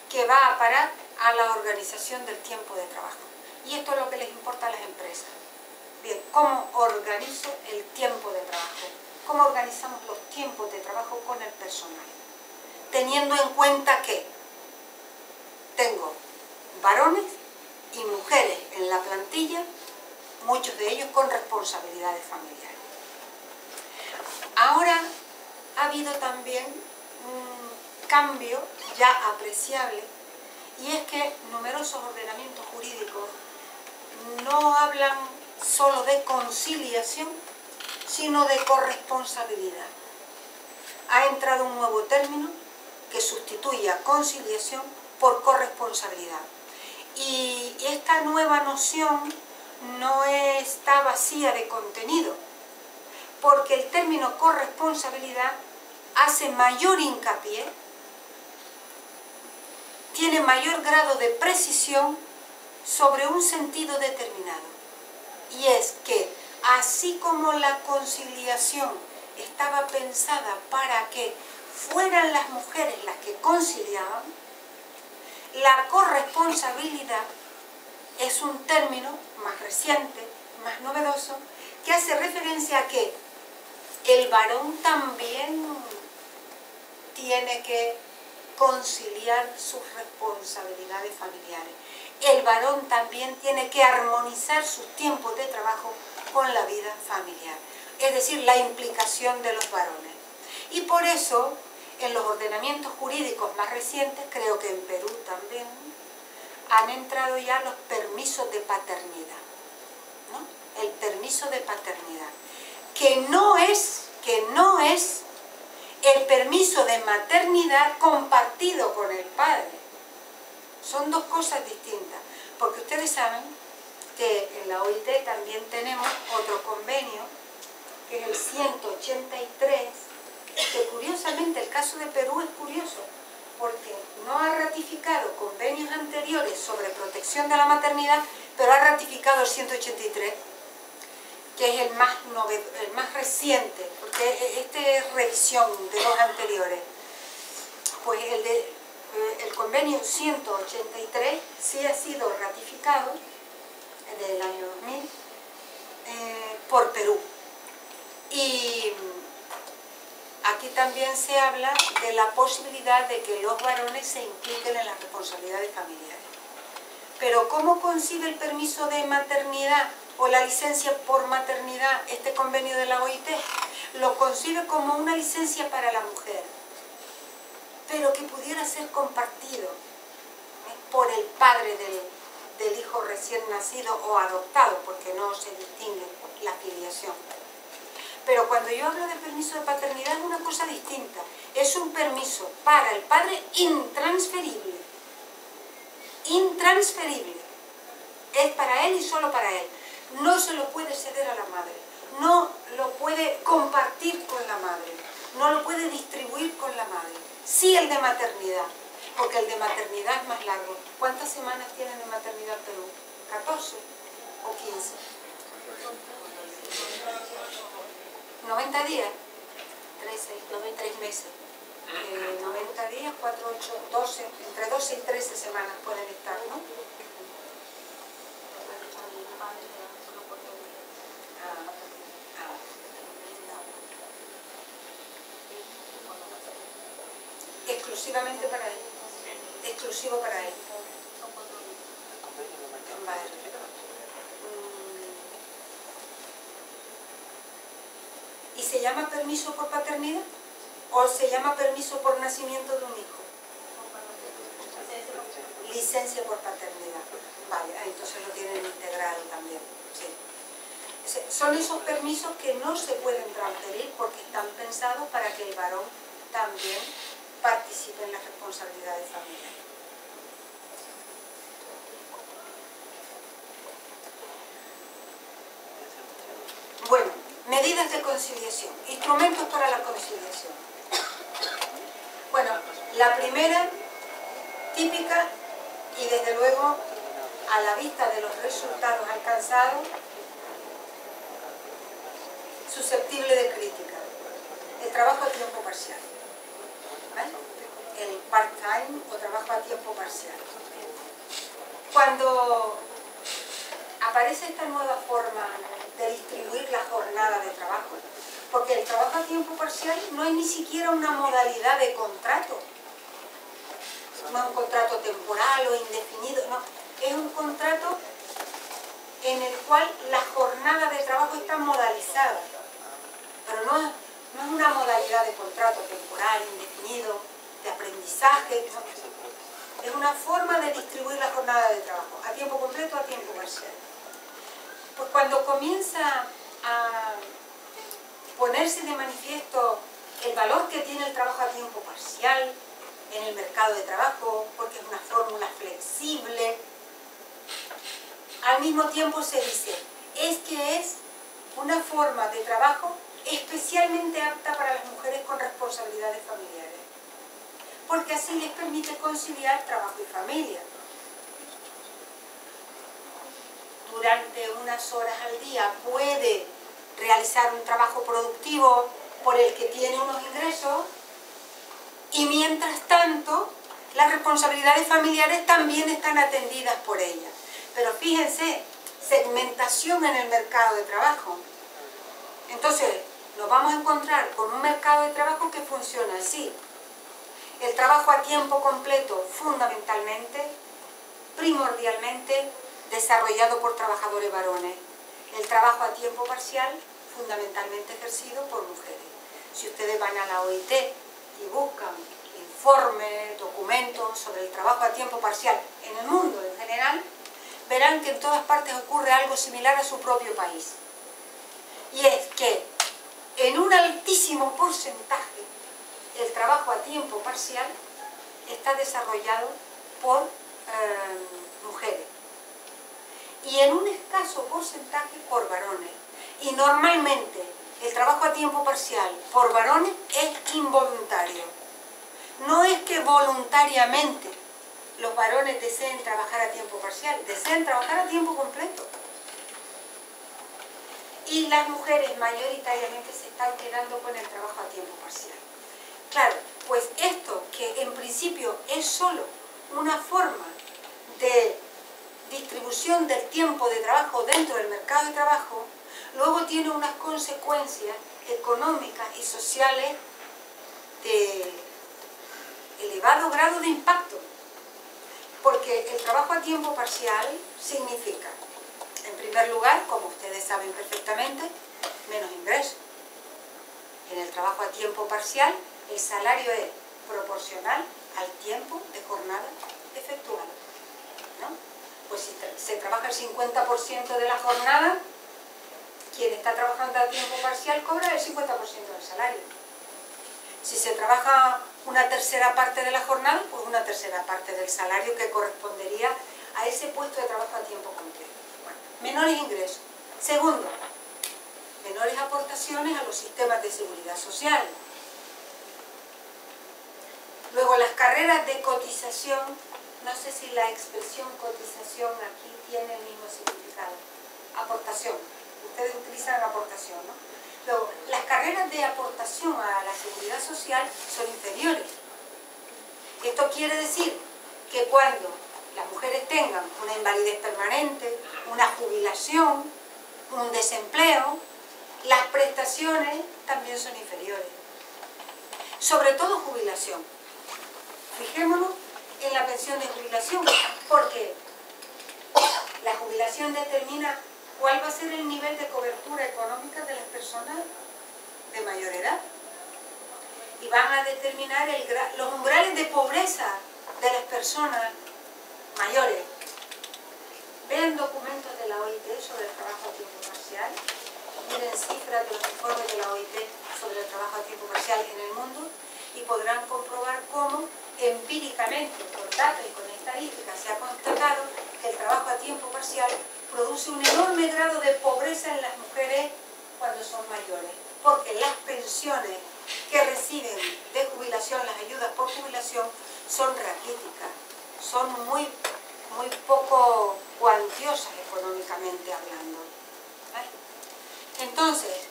que va a parar a la organización del tiempo de trabajo. Y esto es lo que les importa a las empresas. Bien, ¿cómo organizo el tiempo de trabajo? ¿Cómo organizamos los tiempos de trabajo con el personal? Teniendo en cuenta que tengo varones y mujeres en la plantilla, muchos de ellos con responsabilidades familiares. Ahora ha habido también un cambio ya apreciable y es que numerosos ordenamientos jurídicos no hablan solo de conciliación, sino de corresponsabilidad. Ha entrado un nuevo término que sustituye a conciliación por corresponsabilidad. Y esta nueva noción no está vacía de contenido, porque el término corresponsabilidad hace mayor hincapié, tiene mayor grado de precisión sobre un sentido determinado. Y es que, así como la conciliación estaba pensada para que fueran las mujeres las que conciliaban, la corresponsabilidad es un término más reciente, más novedoso, que hace referencia a que el varón también tiene que conciliar sus responsabilidades familiares. El varón también tiene que armonizar sus tiempos de trabajo con la vida familiar. es decir, la implicación de los varones. Y por eso, en los ordenamientos jurídicos más recientes, creo que en Perú también, han entrado ya los permisos de paternidad, ¿no? El permiso de paternidad, que no es el permiso de maternidad compartido con el padre. Son dos cosas distintas, porque ustedes saben que en la OIT también tenemos otro convenio, que es el 183, que curiosamente el caso de Perú es curioso, porque no ha ratificado convenios anteriores sobre protección de la maternidad, pero ha ratificado el 183, que es el más reciente, porque este es revisión de los anteriores. Pues el convenio 183 sí ha sido ratificado del año 2000 por Perú. Y aquí también se habla de la posibilidad de que los varones se impliquen en las responsabilidades familiares. Pero ¿cómo concibe el permiso de maternidad o la licencia por maternidad este convenio de la OIT? Lo concibe como una licencia para la mujer, pero que pudiera ser compartido por el padre del hijo recién nacido o adoptado, porque no se distingue la filiación. Pero cuando yo hablo de permiso de paternidad es una cosa distinta. Es un permiso para el padre intransferible. Intransferible. Es para él y solo para él. No se lo puede ceder a la madre. No lo puede compartir con la madre. No lo puede distribuir con la madre. Sí el de maternidad, porque el de maternidad es más largo. ¿Cuántas semanas tienen de maternidad Perú? ¿14 o 15? 90 días, 3 meses, 90 días, 4, 8, 12, entre 12 y 13 semanas pueden estar, ¿no? Exclusivamente para él, exclusivo para él. Vale. ¿Y se llama permiso por paternidad? ¿O se llama permiso por nacimiento de un hijo? Licencia por paternidad. Vale, entonces lo tienen integrado también. Sí. Son esos permisos que no se pueden transferir porque están pensados para que el varón también participe en las responsabilidades familiares. Bueno, medidas de conciliación, instrumentos para la conciliación. Bueno, la primera, típica y desde luego a la vista de los resultados alcanzados, susceptible de crítica, el trabajo a tiempo parcial. ¿Vale? El part-time o trabajo a tiempo parcial. Cuando aparece esta nueva forma de distribuir la jornada de trabajo, porque el trabajo a tiempo parcial no es ni siquiera una modalidad de contrato, no es un contrato temporal o indefinido, no, es un contrato en el cual la jornada de trabajo está modalizada, pero no es una modalidad de contrato temporal, indefinido, de aprendizaje, no. Es una forma de distribuir la jornada de trabajo, a tiempo completo o a tiempo parcial. Pues cuando comienza a ponerse de manifiesto el valor que tiene el trabajo a tiempo parcial en el mercado de trabajo, porque es una fórmula flexible, al mismo tiempo se dice, es que es una forma de trabajo especialmente apta para las mujeres con responsabilidades familiares, porque así les permite conciliar trabajo y familia. Durante unas horas al día puede realizar un trabajo productivo por el que tiene unos ingresos y mientras tanto las responsabilidades familiares también están atendidas por ella. Pero fíjense, segmentación en el mercado de trabajo. Entonces nos vamos a encontrar con un mercado de trabajo que funciona así. El trabajo a tiempo completo fundamentalmente, primordialmente, desarrollado por trabajadores varones. El trabajo a tiempo parcial, fundamentalmente ejercido por mujeres. Si ustedes van a la OIT y buscan informes, documentos sobre el trabajo a tiempo parcial en el mundo en general, verán que en todas partes ocurre algo similar a su propio país. Y es que en un altísimo porcentaje el trabajo a tiempo parcial está desarrollado por mujeres y en un escaso porcentaje por varones. Y normalmente el trabajo a tiempo parcial por varones es involuntario. No es que voluntariamente los varones deseen trabajar a tiempo parcial, desean trabajar a tiempo completo. Y las mujeres mayoritariamente se están quedando con el trabajo a tiempo parcial. Claro, pues esto que en principio es solo una forma de distribución del tiempo de trabajo dentro del mercado de trabajo, luego tiene unas consecuencias económicas y sociales de elevado grado de impacto. Porque el trabajo a tiempo parcial significa, en primer lugar, como ustedes saben perfectamente, menos ingresos. En el trabajo a tiempo parcial, el salario es proporcional al tiempo de jornada efectuada, ¿no? Pues si se trabaja el 50% de la jornada, quien está trabajando a tiempo parcial cobra el 50% del salario. Si se trabaja una tercera parte de la jornada, pues una tercera parte del salario que correspondería a ese puesto de trabajo a tiempo completo. Bueno, menores ingresos. Segundo, menores aportaciones a los sistemas de seguridad social. Luego, las carreras de cotización, no sé si la expresión cotización aquí tiene el mismo significado. Aportación. Ustedes utilizan aportación, ¿no? Luego, las carreras de aportación a la seguridad social son inferiores. Esto quiere decir que cuando las mujeres tengan una invalidez permanente, una jubilación, un desempleo, las prestaciones también son inferiores. Sobre todo jubilación. Fijémonos en la pensión de jubilación, porque la jubilación determina cuál va a ser el nivel de cobertura económica de las personas de mayor edad. Y van a determinar los umbrales de pobreza de las personas mayores. Vean documentos de la OIT sobre el trabajo a tiempo parcial, miren cifras de los informes de la OIT sobre el trabajo a tiempo parcial en el mundo y podrán comprobar cómo empíricamente, con datos y con estadísticas, se ha constatado que el trabajo a tiempo parcial produce un enorme grado de pobreza en las mujeres cuando son mayores, porque las pensiones que reciben de jubilación, las ayudas por jubilación, son raquíticas, son muy poco cuantiosas económicamente hablando. ¿Vale? Entonces,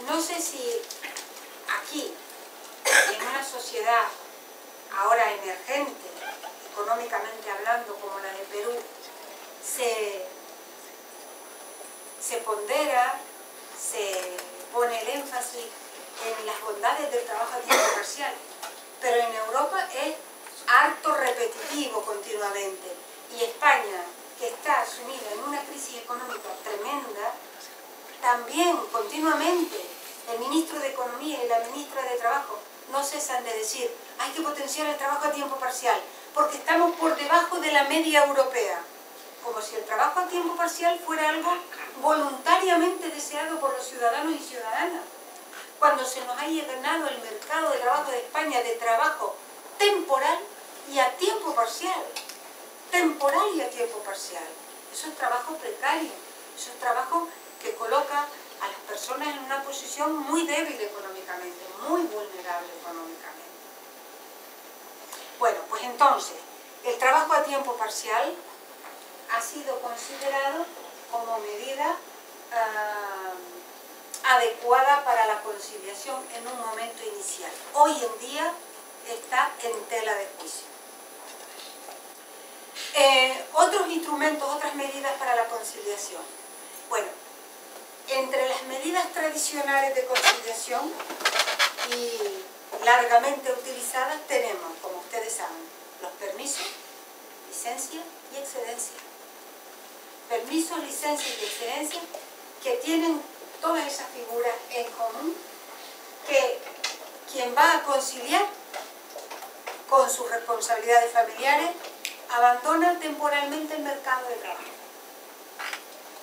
no sé si aquí, en una sociedad ahora emergente, económicamente hablando, como la de Perú, se pondera, se pone el énfasis en las bondades del trabajo a tiempo parcial, pero en Europa es harto repetitivo continuamente, y España, que está sumida en una crisis económica tremenda, también continuamente el ministro de Economía y la ministra de Trabajo no cesan de decir hay que potenciar el trabajo a tiempo parcial porque estamos por debajo de la media europea, como si el trabajo a tiempo parcial fuera algo voluntariamente deseado por los ciudadanos y ciudadanas, cuando se nos ha llenado el mercado de trabajo de España de trabajo temporal y a tiempo parcial. Temporal y a tiempo parcial. Eso es trabajo precario, eso es trabajo que coloca a las personas en una posición muy débil económicamente, muy vulnerable económicamente. Bueno, pues entonces, el trabajo a tiempo parcial ha sido considerado como medida adecuada para la conciliación en un momento inicial. Hoy en día está en tela de juicio. Otros instrumentos, otras medidas para la conciliación. Bueno, entre las medidas tradicionales de conciliación y largamente utilizadas tenemos, como ustedes saben, los permisos, licencia y excedencia. Permisos, licencia y excedencia que tienen todas esas figuras en común, que quien va a conciliar con sus responsabilidades familiares abandona temporalmente el mercado de trabajo.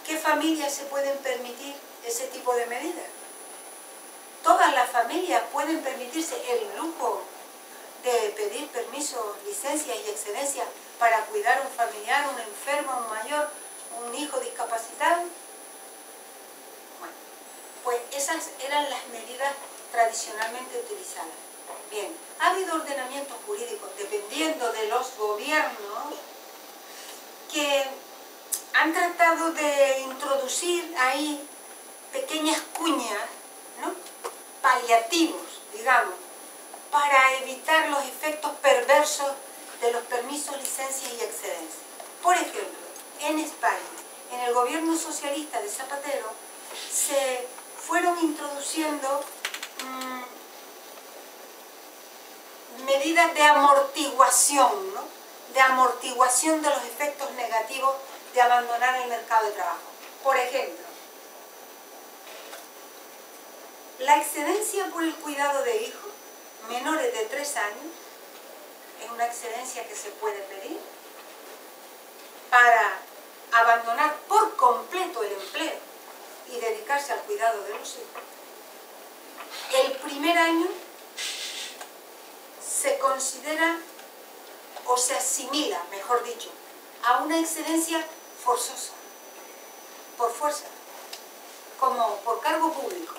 ¿Qué familias se pueden permitir ese tipo de medidas? Todas las familias pueden permitirse el lujo de pedir permisos, licencias y excedencias para cuidar a un familiar, un enfermo, un mayor, un hijo discapacitado. Bueno, pues esas eran las medidas tradicionalmente utilizadas. Bien, ha habido ordenamientos jurídicos, dependiendo de los gobiernos, que han tratado de introducir ahí pequeñas cuñas, ¿no?, paliativos, digamos, para evitar los efectos perversos de los permisos, licencias y excedencias. Por ejemplo, en España, en el gobierno socialista de Zapatero, se fueron introduciendo medidas de amortiguación, ¿no?, de amortiguación de los efectos negativos de abandonar el mercado de trabajo. Por ejemplo, la excedencia por el cuidado de hijos menores de 3 años es una excedencia que se puede pedir para abandonar por completo el empleo y dedicarse al cuidado de los hijos. El primer año se considera o se asimila, mejor dicho, a una excedencia forzosa, por fuerza, como por cargo público.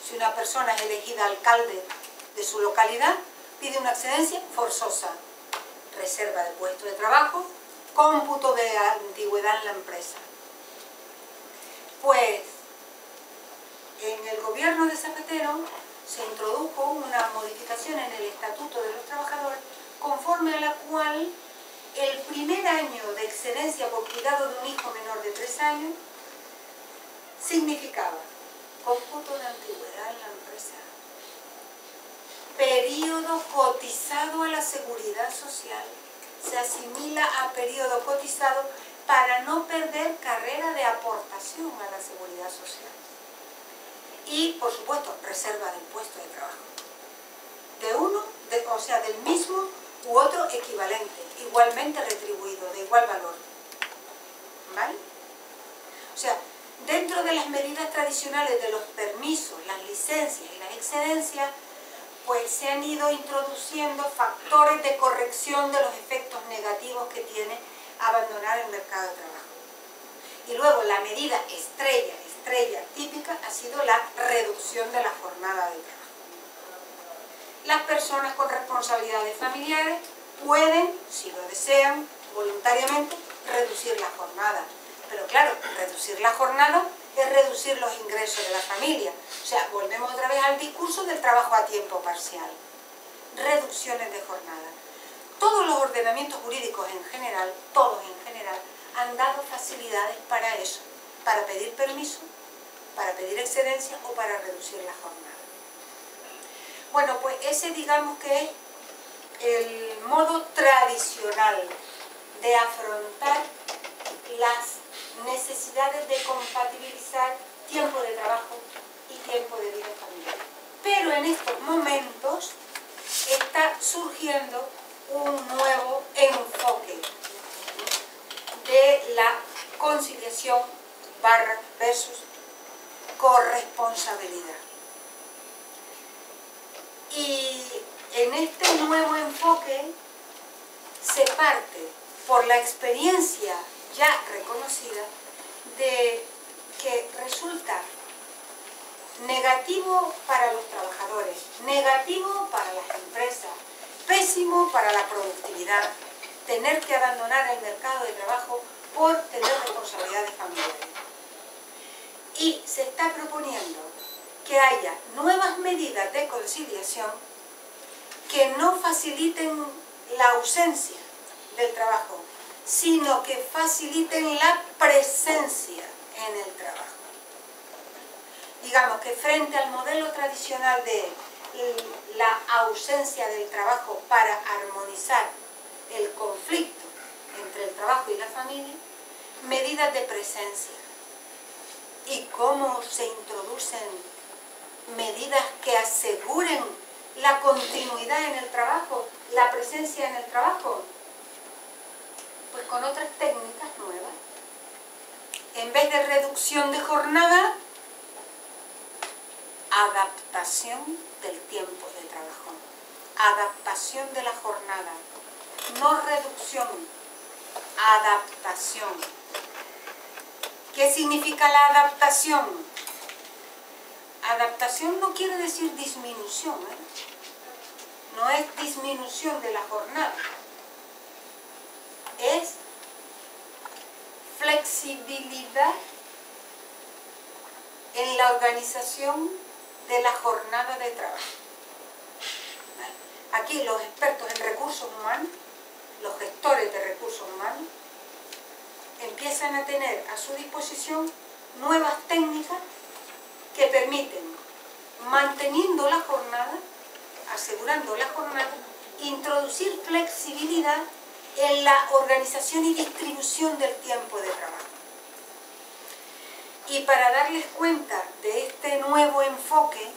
Si una persona es elegida alcalde de su localidad, pide una excedencia forzosa, reserva de puesto de trabajo, cómputo de antigüedad en la empresa. Pues en el gobierno de Zapatero se introdujo una modificación en el Estatuto de los Trabajadores, conforme a la cual el primer año de excedencia por cuidado de un hijo menor de 3 años significaba cómputo de antigüedad en la empresa, periodo cotizado a la seguridad social, se asimila a periodo cotizado para no perder carrera de aportación a la seguridad social. Y, por supuesto, reserva del puesto de trabajo. O sea, del mismo u otro equivalente, igualmente retribuido, de igual valor. ¿Vale? O sea, dentro de las medidas tradicionales de los permisos, las licencias y las excedencias, pues se han ido introduciendo factores de corrección de los efectos negativos que tiene abandonar el mercado de trabajo. Y luego la medida estrella típica ha sido la reducción de la jornada de trabajo. Las personas con responsabilidades familiares pueden, si lo desean, voluntariamente, reducir la jornada. Pero claro, reducir la jornada es reducir los ingresos de la familia. O sea, volvemos otra vez al discurso del trabajo a tiempo parcial. Reducciones de jornada. Todos los ordenamientos jurídicos en general, todos en general, han dado facilidades para eso, para pedir permiso, para pedir excedencia o para reducir la jornada. Bueno, pues ese digamos que es el modo tradicional de afrontar las necesidades de compatibilizar tiempo de trabajo y tiempo de vida familiar. Pero en estos momentos está surgiendo un nuevo enfoque de la conciliación versus corresponsabilidad. Y en este nuevo enfoque se parte por la experiencia ya reconocida de que resulta negativo para los trabajadores, negativo para las empresas, pésimo para la productividad, tener que abandonar el mercado de trabajo por tener responsabilidades familiares. Y se está proponiendo que haya nuevas medidas de conciliación que no faciliten la ausencia del trabajo, sino que faciliten la presencia en el trabajo. Digamos que frente al modelo tradicional de la ausencia del trabajo para armonizar el conflicto entre el trabajo y la familia, medidas de presencia. y cómo se introducen medidas que aseguren la continuidad en el trabajo, la presencia en el trabajo? Pues con otras técnicas nuevas. En vez de reducción de jornada, adaptación del tiempo de trabajo, adaptación de la jornada, no reducción, adaptación. ¿Qué significa la adaptación? Adaptación no quiere decir disminución, no es disminución de la jornada, es flexibilidad en la organización de la jornada de trabajo. Aquí los expertos en recursos humanos, los gestores de recursos humanos, empiezan a tener a su disposición nuevas técnicas que permiten, manteniendo la jornada, asegurando la jornada, introducir flexibilidad en la organización y distribución del tiempo de trabajo. Y para darles cuenta de este nuevo enfoque,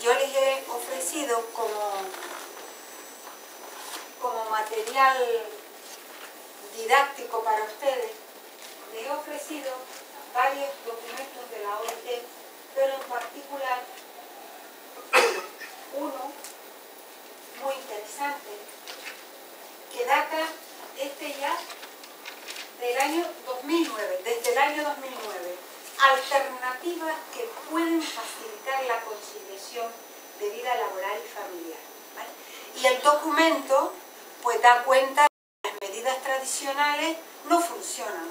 yo les he ofrecido como material didáctico para ustedes, les he ofrecido varios documentos de la OIT, pero en particular uno muy interesante que data ya del año 2009, desde el año 2009, alternativas que pueden facilitar la conciliación de vida laboral y familiar, ¿vale? Y el documento pues da cuenta de que las medidas tradicionales no funcionan,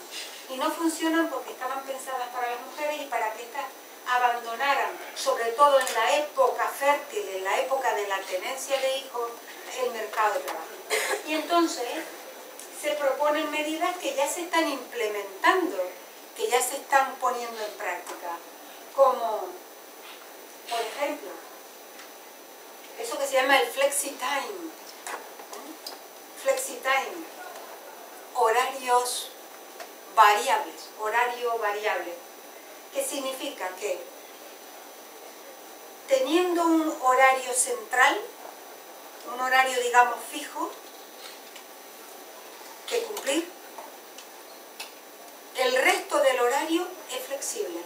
y no funcionan porque estaban pensadas para las mujeres y para que éstas abandonaran, sobre todo en la época fértil, en la época de la tenencia de hijos, el mercado de trabajo. Y entonces se proponen medidas que ya se están implementando, que ya se están poniendo en práctica, como, por ejemplo, eso que se llama el flexi-time, horarios variables, horario variable, que significa que teniendo un horario central, un horario digamos fijo, que cumplir, el resto del horario es flexible.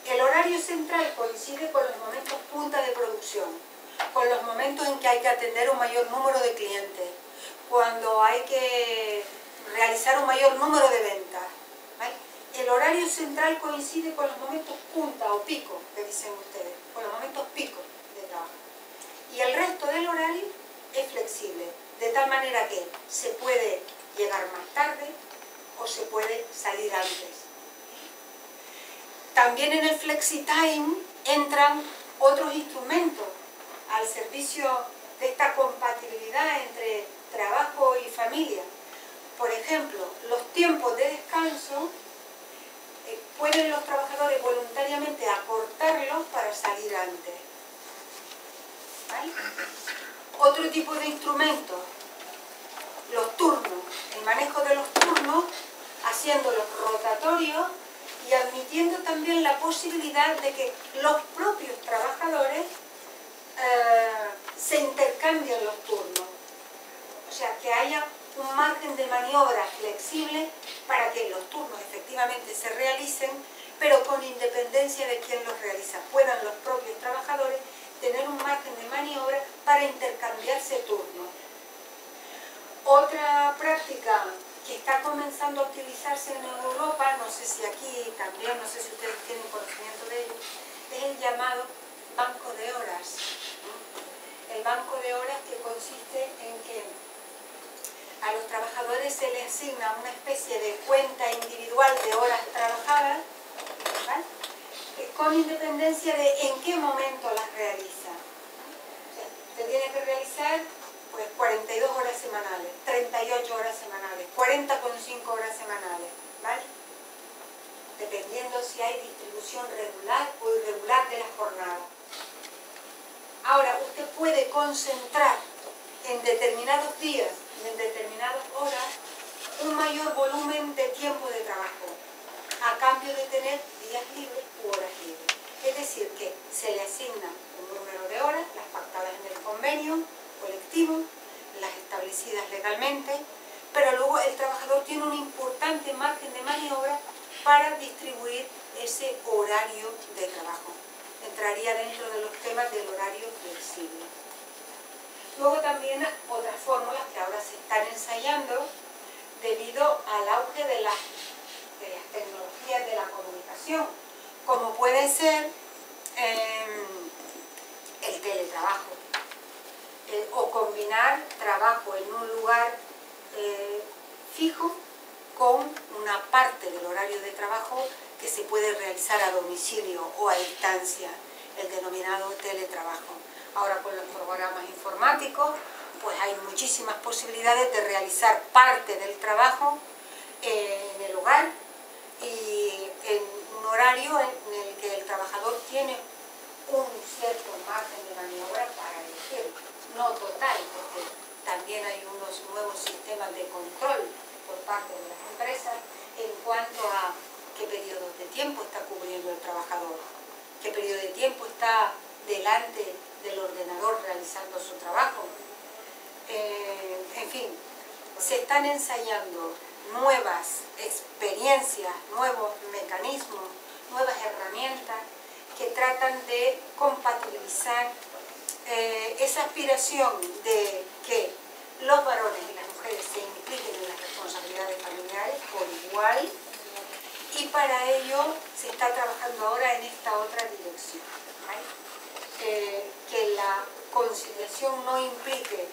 El horario central coincide con los momentos punta de producción, con los momentos en que hay que atender un mayor número de clientes, cuando hay que realizar un mayor número de ventas, ¿vale? El horario central coincide con los momentos punta o pico, que dicen ustedes, con los momentos pico de trabajo. Y el resto del horario es flexible, de tal manera que se puede llegar más tarde o se puede salir antes. También en el flexi-time entran otros instrumentos al servicio de esta compatibilidad entre trabajo y familia. Por ejemplo, los tiempos de descanso pueden los trabajadores voluntariamente acortarlos para salir antes, ¿vale? Otro tipo de instrumentos, los turnos, el manejo de los turnos, haciéndolos rotatorios y admitiendo también la posibilidad de que los propios trabajadores se intercambien los turnos. O sea, que haya un margen de maniobra flexible para que los turnos efectivamente se realicen, pero con independencia de quién los realiza. Puedan los propios trabajadores tener un margen de maniobra para intercambiarse turnos. Otra práctica que está comenzando a utilizarse en Europa, no sé si aquí también, no sé si ustedes tienen conocimiento de ello, es el llamado banco de horas. El banco de horas, que consiste en que a los trabajadores se les asigna una especie de cuenta individual de horas trabajadas, ¿vale? Con independencia de en qué momento las realiza. O sea, se tiene que realizar pues 42 horas semanales, 38 horas semanales, 40,5 horas semanales, ¿vale? Dependiendo si hay distribución regular o irregular de la jornada. Ahora, usted puede concentrar en determinados días y en determinadas horas un mayor volumen de tiempo de trabajo. a cambio de tener días libres u horas libres. Es decir, que se le asigna un número de horas, las pactadas en el convenio colectivo, las establecidas legalmente, pero luego el trabajador tiene un importante margen de maniobra para distribuir ese horario de trabajo. Entraría dentro de los temas del horario flexible. Luego también otras fórmulas que ahora se están ensayando debido al auge de las tecnologías de la comunicación, como puede ser el teletrabajo, o combinar trabajo en un lugar fijo con una parte del horario de trabajo que se puede realizar a domicilio o a distancia, el denominado teletrabajo. Ahora con los programas informáticos pues hay muchísimas posibilidades de realizar parte del trabajo en el hogar y en un horario en el que el trabajador tiene un cierto margen de maniobra para elegir, no total, porque también hay unos nuevos sistemas de control por parte de las empresas en cuanto a qué periodos de tiempo está cubriendo el trabajador, qué periodo de tiempo está delante del ordenador realizando su trabajo. En fin, se están ensayando nuevas experiencias, nuevos mecanismos, nuevas herramientas que tratan de compatibilizar esa aspiración de que los varones y las mujeres se impliquen en las responsabilidades familiares por igual, y para ello se está trabajando ahora en esta otra dirección, ¿vale? Que la conciliación no implique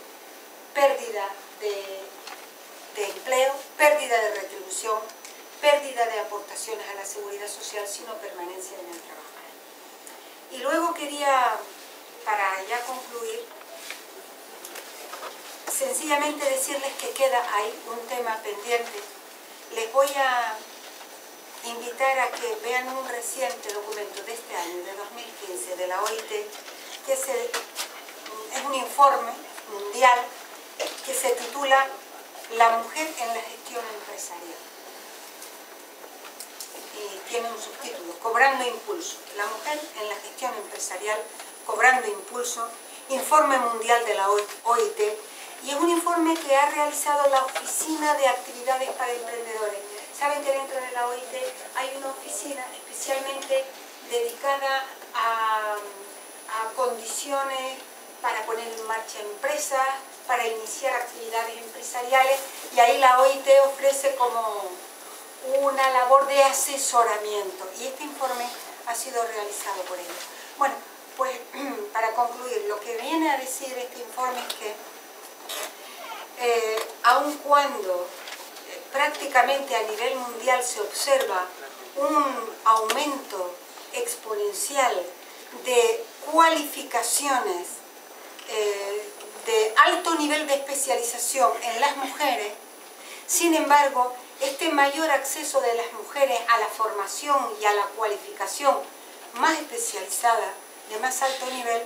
pérdida de empleo, pérdida de retribución, pérdida de aportaciones a la seguridad social, sino permanencia en el trabajo. Y luego quería, para ya concluir, sencillamente decirles que queda ahí un tema pendiente. Les voy a invitar a que vean un reciente documento de este año, de 2015, de la OIT, que es un informe mundial que se titula La mujer en la gestión empresarial. Y tiene un subtítulo, Cobrando impulso. La mujer en la gestión empresarial, cobrando impulso, informe mundial de la OIT, y es un informe que ha realizado la Oficina de Actividades para Emprendedores. Saben que dentro de la OIT hay una oficina especialmente dedicada a condiciones para poner en marcha empresas, para iniciar actividades empresariales, y ahí la OIT ofrece como una labor de asesoramiento, y este informe ha sido realizado por ellos. Bueno, pues para concluir, lo que viene a decir este informe es que aun cuando prácticamente a nivel mundial se observa un aumento exponencial de cualificaciones de alto nivel de especialización en las mujeres, sin embargo, este mayor acceso de las mujeres a la formación y a la cualificación más especializada, de más alto nivel,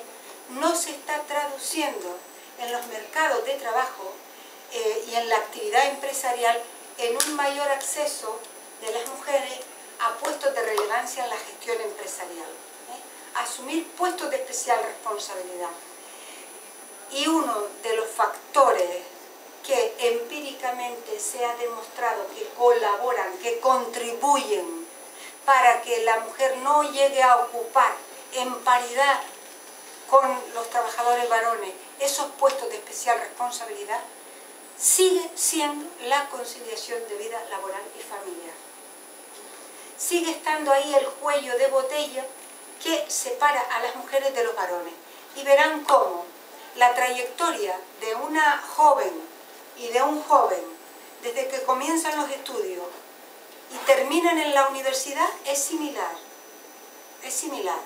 no se está traduciendo en los mercados de trabajo y en la actividad empresarial en un mayor acceso de las mujeres a puestos de relevancia en la gestión empresarial, asumir puestos de especial responsabilidad. Y uno de los factores que empíricamente se ha demostrado que colaboran, que contribuyen para que la mujer no llegue a ocupar en paridad con los trabajadores varones esos puestos de especial responsabilidad, sigue siendo la conciliación de vida laboral y familiar. Sigue estando ahí el cuello de botella que separa a las mujeres de los varones. Y verán cómo la trayectoria de una joven y de un joven, desde que comienzan los estudios y terminan en la universidad, es similar. Es similar.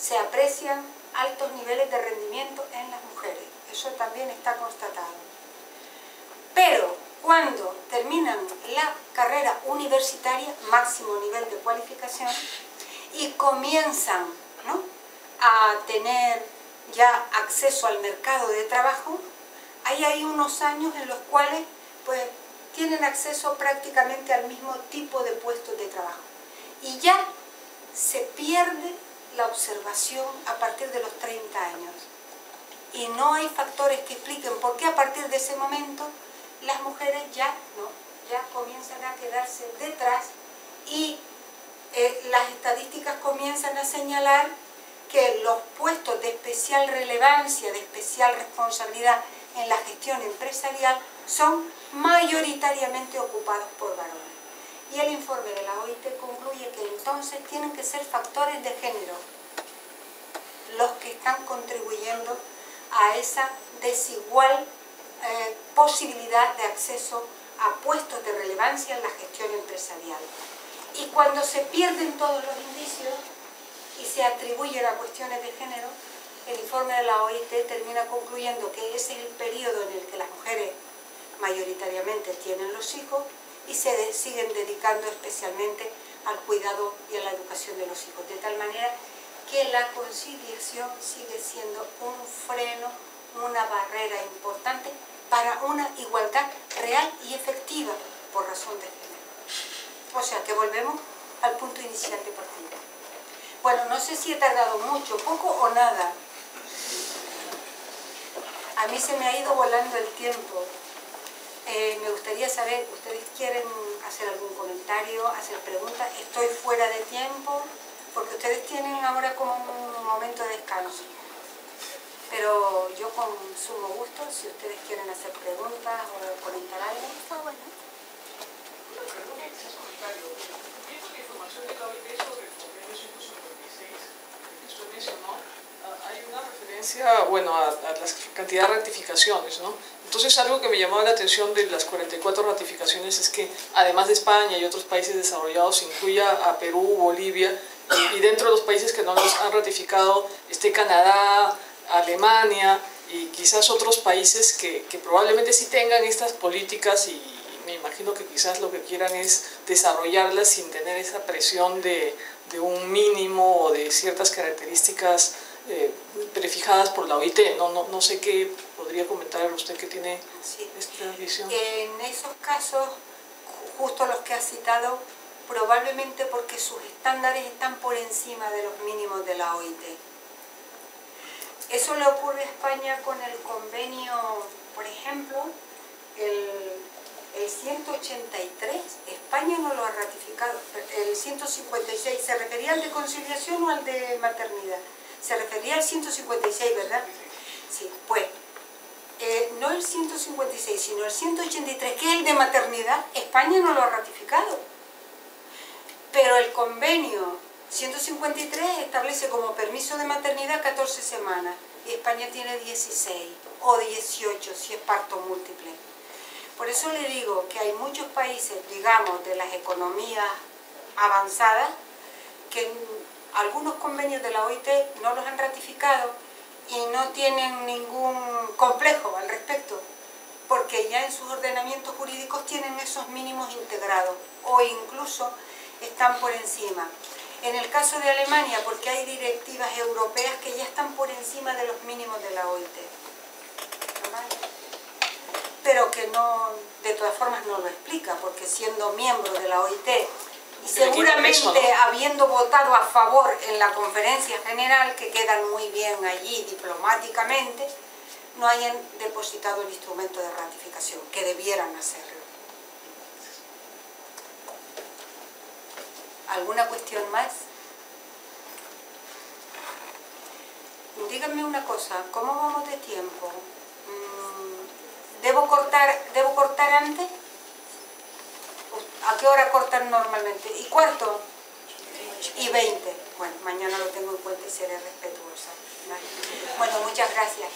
Se aprecian altos niveles de rendimiento en las mujeres. Eso también está constatado. Pero cuando terminan la carrera universitaria, máximo nivel de cualificación, y comienzan, ¿no?, a tener ya acceso al mercado de trabajo, hay unos años en los cuales pues tienen acceso prácticamente al mismo tipo de puestos de trabajo. Y ya se pierde la observación a partir de los 30 años. Y no hay factores que expliquen por qué a partir de ese momento las mujeres ya comienzan a quedarse detrás y las estadísticas comienzan a señalar que los puestos de especial relevancia, de especial responsabilidad en la gestión empresarial son mayoritariamente ocupados por varones. Y el informe de la OIT concluye que entonces tienen que ser factores de género los que están contribuyendo a esa desigual posibilidad de acceso a puestos de relevancia en la gestión empresarial. Y cuando se pierden todos los indicios y se atribuyen a cuestiones de género, el informe de la OIT termina concluyendo que ese es el periodo en el que las mujeres mayoritariamente tienen los hijos y se siguen dedicando especialmente al cuidado y a la educación de los hijos, de tal manera que la conciliación sigue siendo un freno, una barrera importante para una igualdad real y efectiva por razón de género. O sea que volvemos al punto inicial de partida. Bueno, no sé si he tardado mucho, poco o nada. A mí se me ha ido volando el tiempo. Me gustaría saber, ¿ustedes quieren hacer algún comentario, hacer preguntas? ¿Estoy fuera de tiempo? Porque ustedes tienen ahora como un momento de descanso. Pero yo con sumo gusto, si ustedes quieren hacer preguntas o comentar algo. Está bueno. Una pregunta, quizás comentario. Viendo la información de la OIT sobre el convenio 156 que usted mencionó, hay una referencia, bueno, a la cantidad de ratificaciones, ¿no? Entonces, algo que me llamaba la atención de las 44 ratificaciones es que, además de España y otros países desarrollados, incluya a Perú, Bolivia, y dentro de los países que no los han ratificado, Canadá, Alemania y quizás otros países que probablemente sí tengan estas políticas y me imagino que quizás lo que quieran es desarrollarlas sin tener esa presión de un mínimo o de ciertas características prefijadas por la OIT. No sé qué podría comentar usted que tiene esta visión. En esos casos, justo los que ha citado, probablemente porque sus estándares están por encima de los mínimos de la OIT. Eso le ocurre a España con el convenio, por ejemplo, el 183, España no lo ha ratificado, el 156, ¿se refería al de conciliación o al de maternidad? Se refería al 156, ¿verdad? Sí, pues, no el 156, sino el 183, que es el de maternidad, España no lo ha ratificado. Pero el convenio 153 establece como permiso de maternidad 14 semanas y España tiene 16 o 18 si es parto múltiple. Por eso le digo que hay muchos países, digamos, de las economías avanzadas que algunos convenios de la OIT no los han ratificado y no tienen ningún complejo al respecto, porque ya en sus ordenamientos jurídicos tienen esos mínimos integrados o incluso están por encima. En el caso de Alemania, porque hay directivas europeas que ya están por encima de los mínimos de la OIT. Pero que no, de todas formas no lo explica, porque siendo miembro de la OIT y seguramente habiendo votado a favor en la conferencia general, que quedan muy bien allí diplomáticamente, no hayan depositado el instrumento de ratificación, que debieran hacerlo. ¿Alguna cuestión más? Díganme una cosa, ¿cómo vamos de tiempo? ¿Debo cortar antes? ¿A qué hora cortan normalmente? ¿Y cuarto? Y 20. Bueno, mañana lo tengo en cuenta y seré respetuosa. Bueno, muchas gracias.